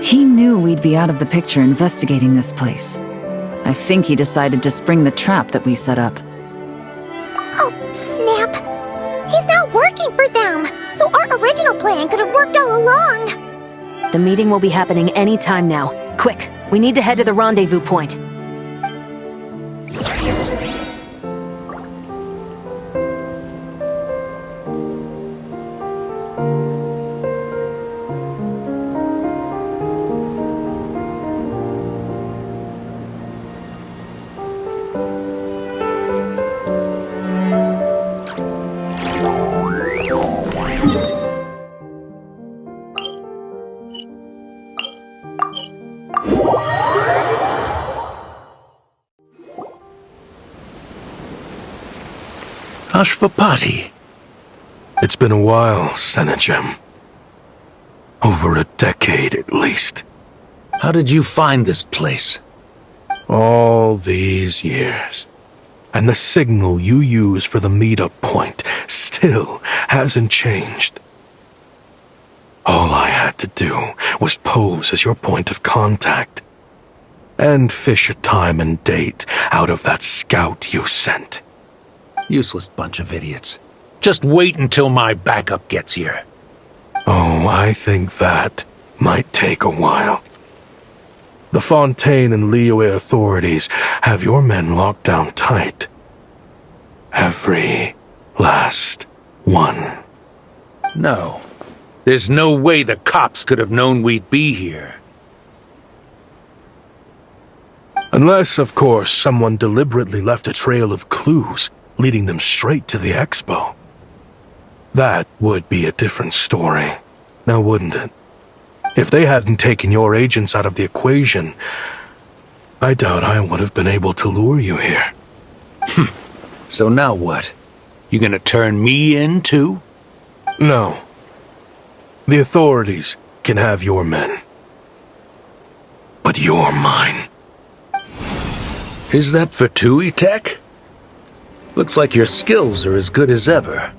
He knew we'd be out of the picture investigating this place. I think he decided to spring the trap that we set up. Oh, snap. He's not working for them, so our original plan could have worked all along. The meeting will be happening any time now. Quick, we need to head to the rendezvous point. Ashvapati. It's been a while, Senegem. Over a decade at least. How did you find this place? All these years, And the signal you use for the meetup point still hasn't changed. All I had to do was pose as your point of contact and fish a time and date out of that scout you sent. Useless bunch of idiots. Just wait until my backup gets here. Oh, I think that might take a while. The Fontaine and Liyue authorities have your men locked down tight. Every last one. No. There's no way the cops could have known we'd be here. Unless, of course, someone deliberately left a trail of clues leading them straight to the expo. That would be a different story, now wouldn't it? If they hadn't taken your agents out of the equation, I doubt I would have been able to lure you here. So now what? You gonna turn me in, too? No. The authorities can have your men. But you're mine. Is that Fatui tech? Looks like your skills are as good as ever.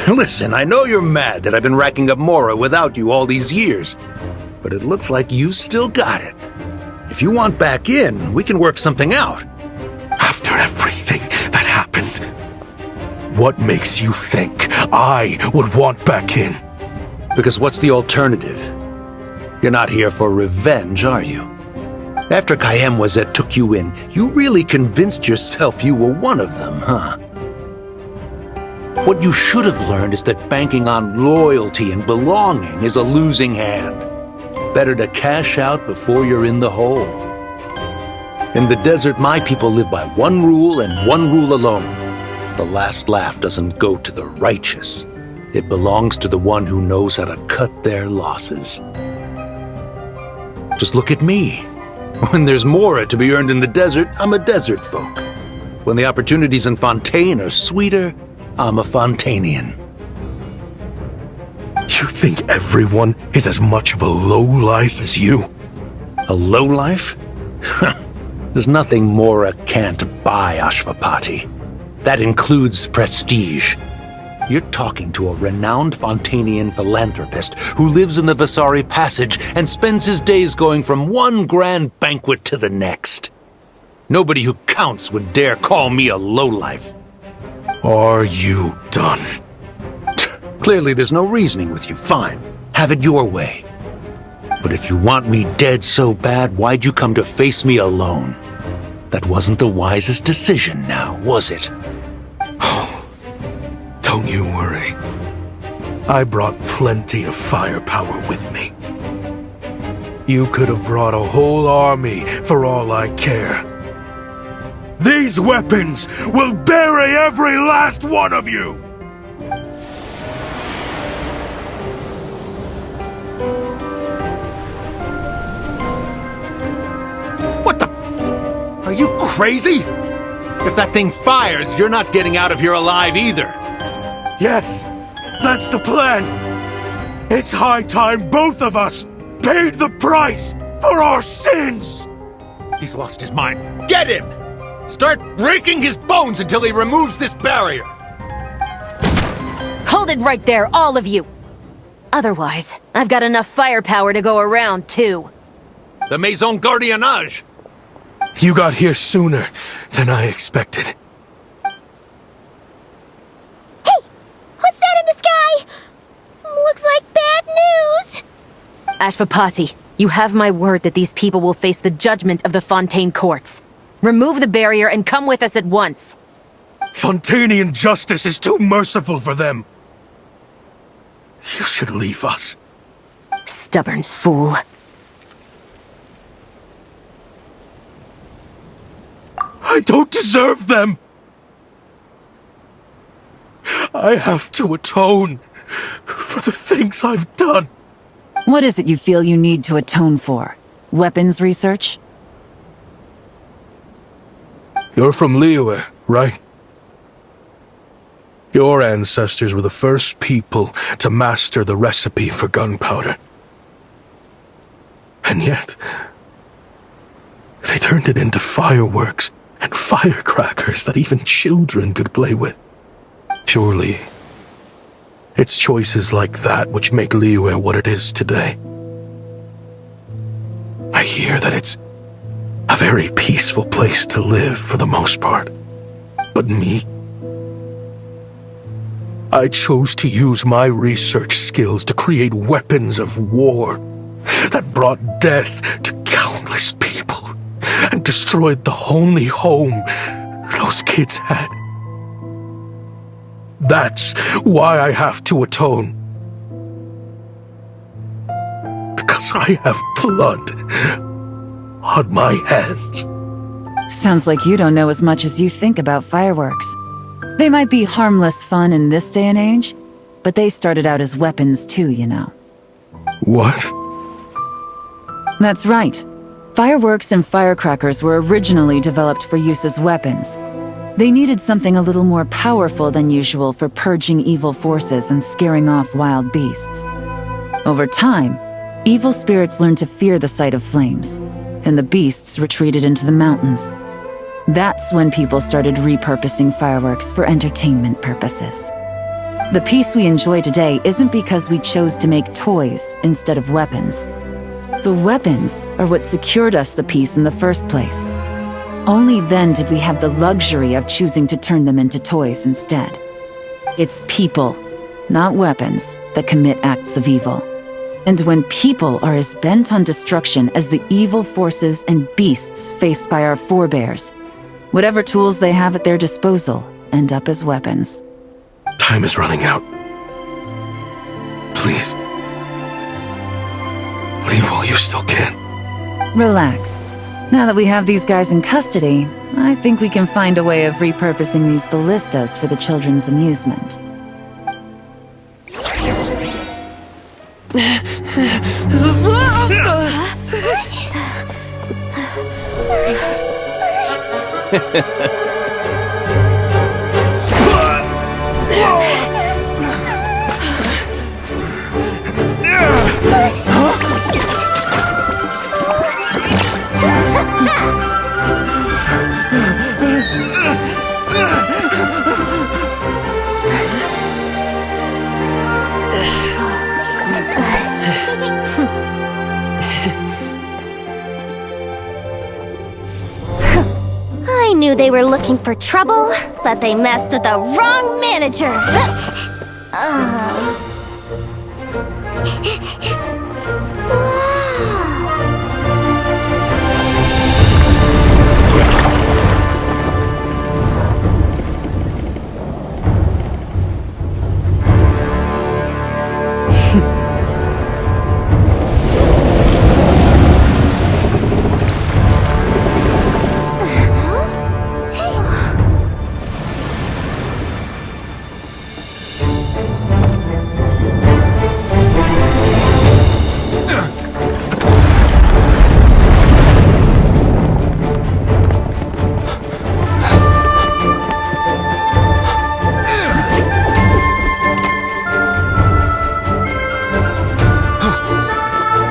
Listen, I know you're mad that I've been racking up Mora without you all these years, but it looks like you still got it. If you want back in, we can work something out. After everything that happened, what makes you think I would want back in? Because what's the alternative? You're not here for revenge, are you? After Kayemwazet took you in, you really convinced yourself you were one of them, huh? What you should have learned is that banking on loyalty and belonging is a losing hand. Better to cash out before you're in the hole. In the desert, my people live by one rule and one rule alone. The last laugh doesn't go to the righteous. It belongs to the one who knows how to cut their losses. Just look at me. When there's Mora to be earned in the desert, I'm a desert folk. When the opportunities in Fontaine are sweeter, I'm a Fontanian. You think everyone is as much of a lowlife as you? A lowlife? There's nothing Mora can't buy, Ashvapati. That includes prestige. You're talking to a renowned Fontanian philanthropist who lives in the Vasari Passage and spends his days going from one grand banquet to the next. Nobody who counts would dare call me a lowlife. Are you done? Clearly there's no reasoning with you. Fine. Have it your way. But if you want me dead so bad, why'd you come to face me alone? That wasn't the wisest decision now, was it? Oh, don't you worry. I brought plenty of firepower with me. You could have brought a whole army for all I care. These weapons will bury every last one of you! What the? Are you crazy? If that thing fires, you're not getting out of here alive either. Yes, that's the plan. It's high time both of us paid the price for our sins! He's lost his mind. Get him! Start breaking his bones until he removes this barrier! Hold it right there, all of you! Otherwise, I've got enough firepower to go around, too. The Maison Gardiennage! You got here sooner than I expected. Hey! What's that in the sky? Looks like bad news! Ashvapati, you have my word that these people will face the judgment of the Fontaine courts. Remove the barrier and come with us at once. Fontanian justice is too merciful for them. You should leave us. Stubborn fool. I don't deserve them. I have to atone for the things I've done. What is it you feel you need to atone for? Weapons research? You're from Liyue, right? Your ancestors were the first people to master the recipe for gunpowder. And yet, they turned it into fireworks and firecrackers that even children could play with. Surely, it's choices like that which make Liyue what it is today. I hear that it's a very peaceful place to live for the most part. But me? I chose to use my research skills to create weapons of war that brought death to countless people and destroyed the only home those kids had. That's why I have to atone. Because I have blood on my hands. Sounds like you don't know as much as you think about fireworks. They might be harmless fun in this day and age, but they started out as weapons too, you know. What? That's right. Fireworks and firecrackers were originally developed for use as weapons. They needed something a little more powerful than usual for purging evil forces and scaring off wild beasts. Over time, evil spirits learned to fear the sight of flames, and the beasts retreated into the mountains. That's when people started repurposing fireworks for entertainment purposes. The peace we enjoy today isn't because we chose to make toys instead of weapons. The weapons are what secured us the peace in the first place. Only then did we have the luxury of choosing to turn them into toys instead. It's people, not weapons, that commit acts of evil. And when people are as bent on destruction as the evil forces and beasts faced by our forebears, whatever tools they have at their disposal end up as weapons. Time is running out. Please. Leave while you still can. Relax. Now that we have these guys in custody, I think we can find a way of repurposing these ballistas for the children's amusement. I knew they were looking for trouble, but they messed with the wrong manager.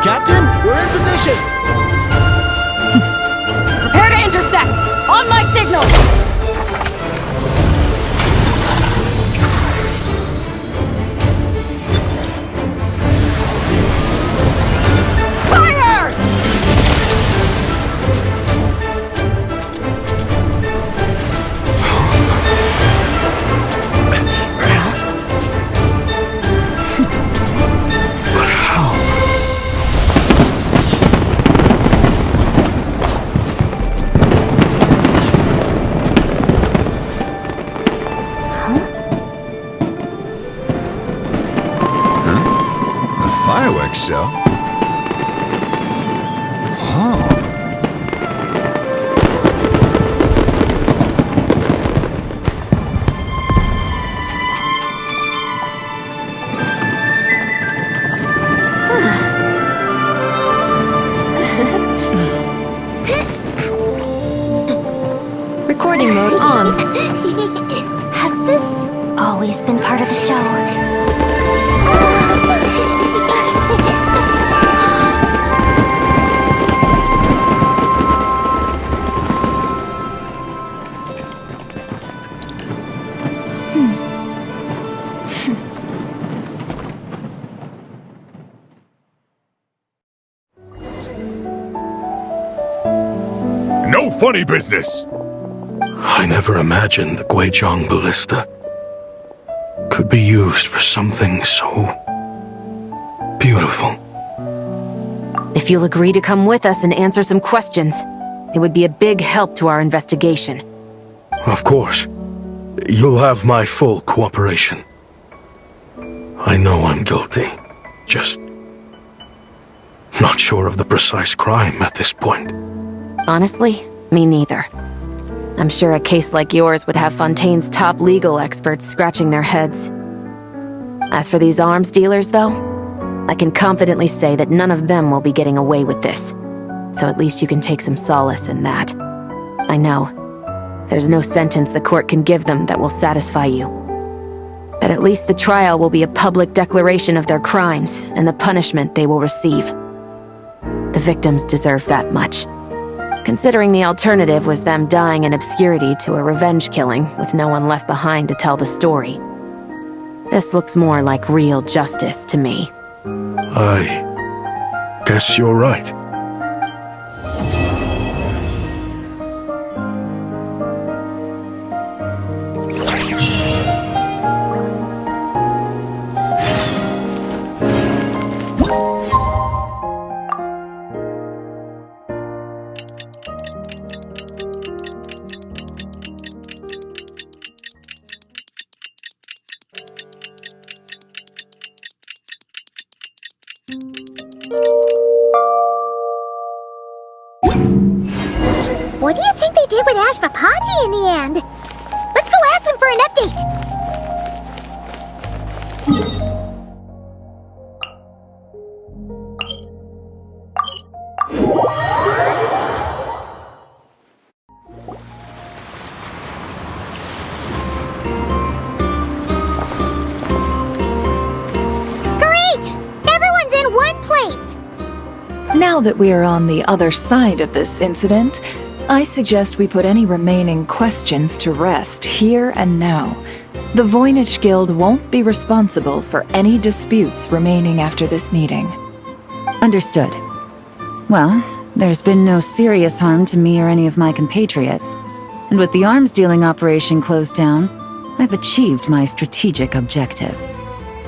Captain, we're in position! Prepare to intersect! On my signal! Fire! But how? A fireworks show? Oh. Recording mode on. Has this always been part of the show? funny business. I never imagined the Guizhong ballista could be used for something so beautiful. If you'll agree to come with us and answer some questions, it would be a big help to our investigation. Of course. You'll have my full cooperation. I know I'm guilty. Just not sure of the precise crime at this point. Honestly, me neither. I'm sure a case like yours would have Fontaine's top legal experts scratching their heads. As for these arms dealers, though, I can confidently say that none of them will be getting away with this. So at least you can take some solace in that. I know. There's no sentence the court can give them that will satisfy you. But at least the trial will be a public declaration of their crimes and the punishment they will receive. The victims deserve that much. Considering the alternative was them dying in obscurity to a revenge killing with no one left behind to tell the story. This looks more like real justice to me. I guess you're right. What do you think they did with Ashvapati in the end? Let's go ask them for an update! Great! Everyone's in one place! Now that we are on the other side of this incident, I suggest we put any remaining questions to rest here and now. The Voynich Guild won't be responsible for any disputes remaining after this meeting. Understood. Well, there's been no serious harm to me or any of my compatriots. And with the arms dealing operation closed down, I've achieved my strategic objective.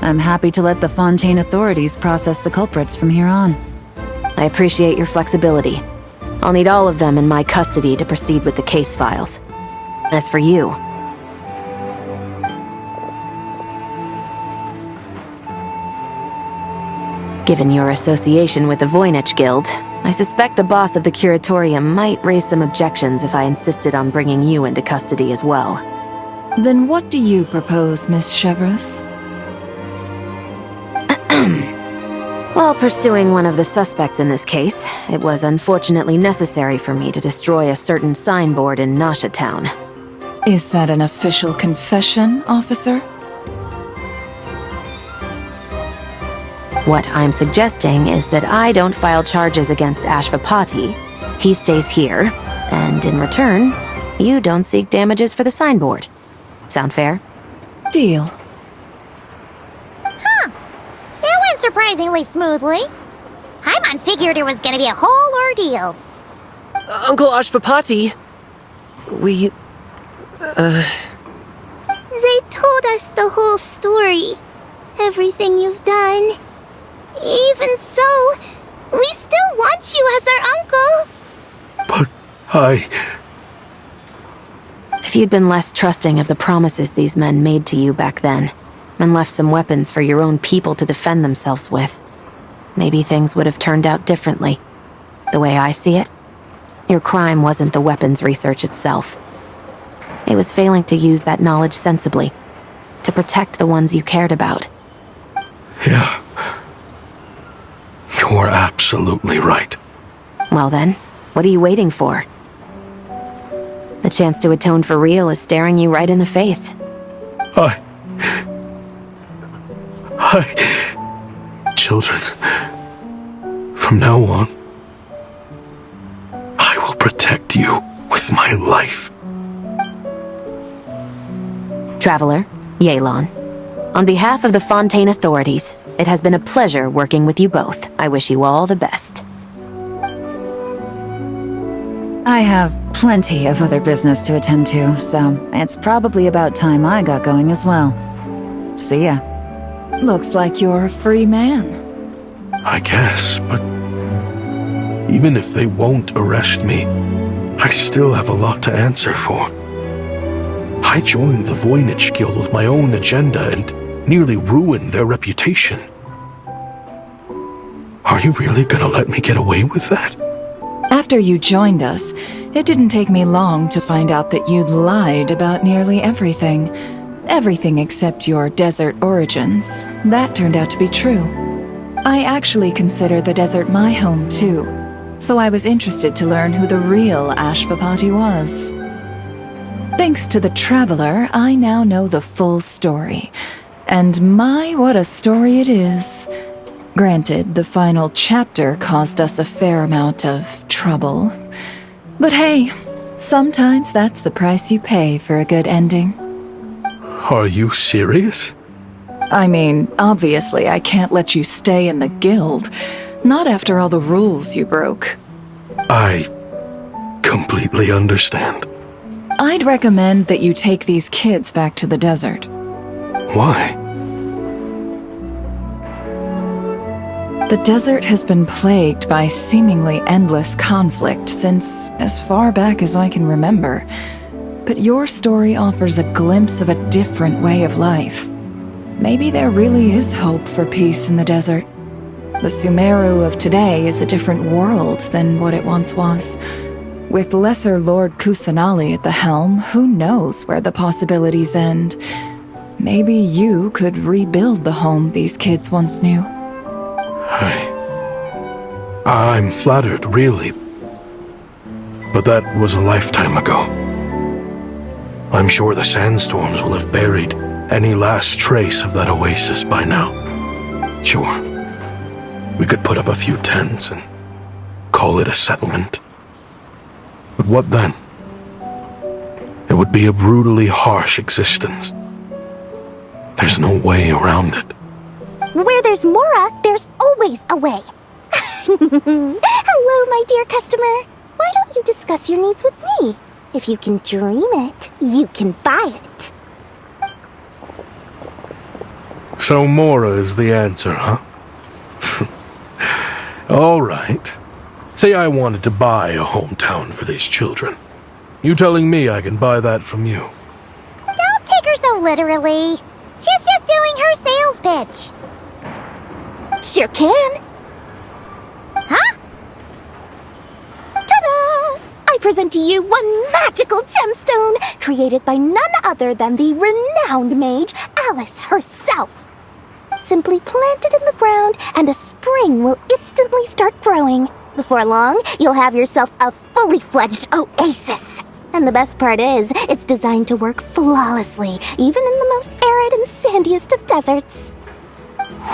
I'm happy to let the Fontaine authorities process the culprits from here on. I appreciate your flexibility. I'll need all of them in my custody to proceed with the case files. As for you... Given your association with the Voynich Guild, I suspect the boss of the Curatorium might raise some objections if I insisted on bringing you into custody as well. Then what do you propose, Miss Chevreuse? While pursuing one of the suspects in this case, it was unfortunately necessary for me to destroy a certain signboard in Nasha Town. Is that an official confession, officer? What I'm suggesting is that I don't file charges against Ashvapati, he stays here, and in return, you don't seek damages for the signboard. Sound fair? Deal. That went surprisingly smoothly. Paimon figured it was gonna be a whole ordeal. Uncle Ashvapati, we... They told us the whole story. Everything you've done. Even so, we still want you as our uncle. But If you'd been less trusting of the promises these men made to you back then, and left some weapons for your own people to defend themselves with, maybe things would have turned out differently. The way I see it, your crime wasn't the weapons research itself. It was failing to use that knowledge sensibly, to protect the ones you cared about. Yeah. You're absolutely right. Well then, what are you waiting for? The chance to atone for real is staring you right in the face. Children, from now on, I will protect you with my life. Traveler, Yelan, on behalf of the Fontaine authorities, it has been a pleasure working with you both. I wish you all the best. I have plenty of other business to attend to, so it's probably about time I got going as well. See ya. Looks like you're a free man. I guess, but even if they won't arrest me, I still have a lot to answer for. I joined the Voynich Guild with my own agenda and nearly ruined their reputation. Are you really gonna let me get away with that? After you joined us, it didn't take me long to find out that you'd lied about nearly everything. Everything except your desert origins. That turned out to be true. I actually consider the desert my home too, so I was interested to learn who the real Ashvapati was. Thanks to the Traveler, I now know the full story. And my, what a story it is. Granted, the final chapter caused us a fair amount of trouble. But hey, sometimes that's the price you pay for a good ending. Are you serious? I mean, obviously I can't let you stay in the guild. Not after all the rules you broke. I completely understand. I'd recommend that you take these kids back to the desert. Why? The desert has been plagued by seemingly endless conflict since as far back as I can remember. But your story offers a glimpse of a different way of life. Maybe there really is hope for peace in the desert. The Sumeru of today is a different world than what it once was. With Lesser Lord Kusanali at the helm, who knows where the possibilities end? Maybe you could rebuild the home these kids once knew. I'm flattered, really. But that was a lifetime ago. I'm sure the sandstorms will have buried any last trace of that oasis by now. Sure, we could put up a few tents and call it a settlement. But what then? It would be a brutally harsh existence. There's no way around it. Where there's Mora, there's always a way. Hello, my dear customer. Why don't you discuss your needs with me? If you can dream it, you can buy it. So Mora is the answer, huh? All right. Say I wanted to buy a hometown for these children. You telling me I can buy that from you? Don't take her so literally. She's just doing her sales pitch. Sure can. Huh? Ta-da! I present to you one magical gemstone created by none other than the renowned mage Alice herself. Simply plant it in the ground and a spring will instantly start growing. Before long, you'll have yourself a fully fledged oasis. And the best part is, it's designed to work flawlessly, even in the most arid and sandiest of deserts.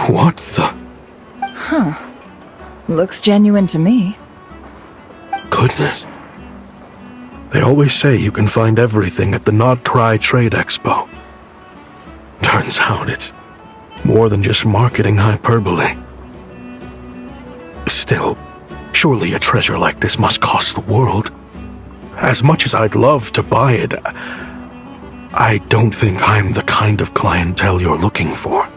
What the? Huh. Looks genuine to me. Goodness. They always say you can find everything at the Not Cry Trade Expo. Turns out it's more than just marketing hyperbole. Still, surely a treasure like this must cost the world. As much as I'd love to buy it, I don't think I'm the kind of clientele you're looking for.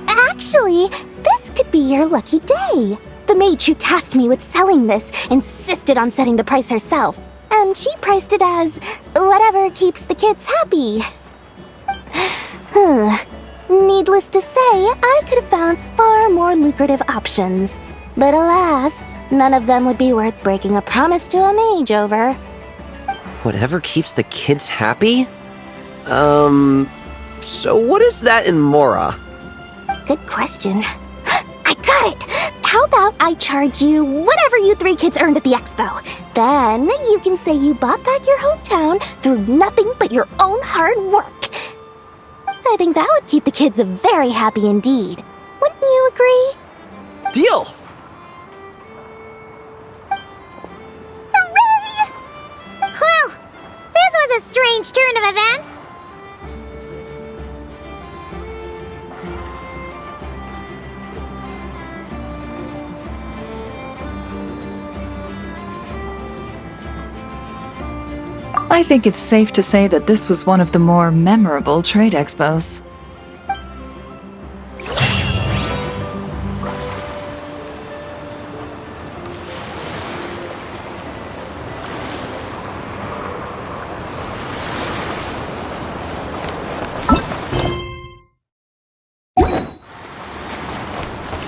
Actually, this could be your lucky day. The mage who tasked me with selling this insisted on setting the price herself, and she priced it as whatever keeps the kids happy. Needless to say, I could have found far more lucrative options. But alas, none of them would be worth breaking a promise to a mage over. Whatever keeps the kids happy? So what is that in Mora? Good question. I got it! How about I charge you whatever you three kids earned at the expo? Then you can say you bought back your hometown through nothing but your own hard work. I think that would keep the kids very happy indeed. Wouldn't you agree? Deal! Hooray! Well, this was a strange turn of events. I think it's safe to say that this was one of the more memorable trade expos.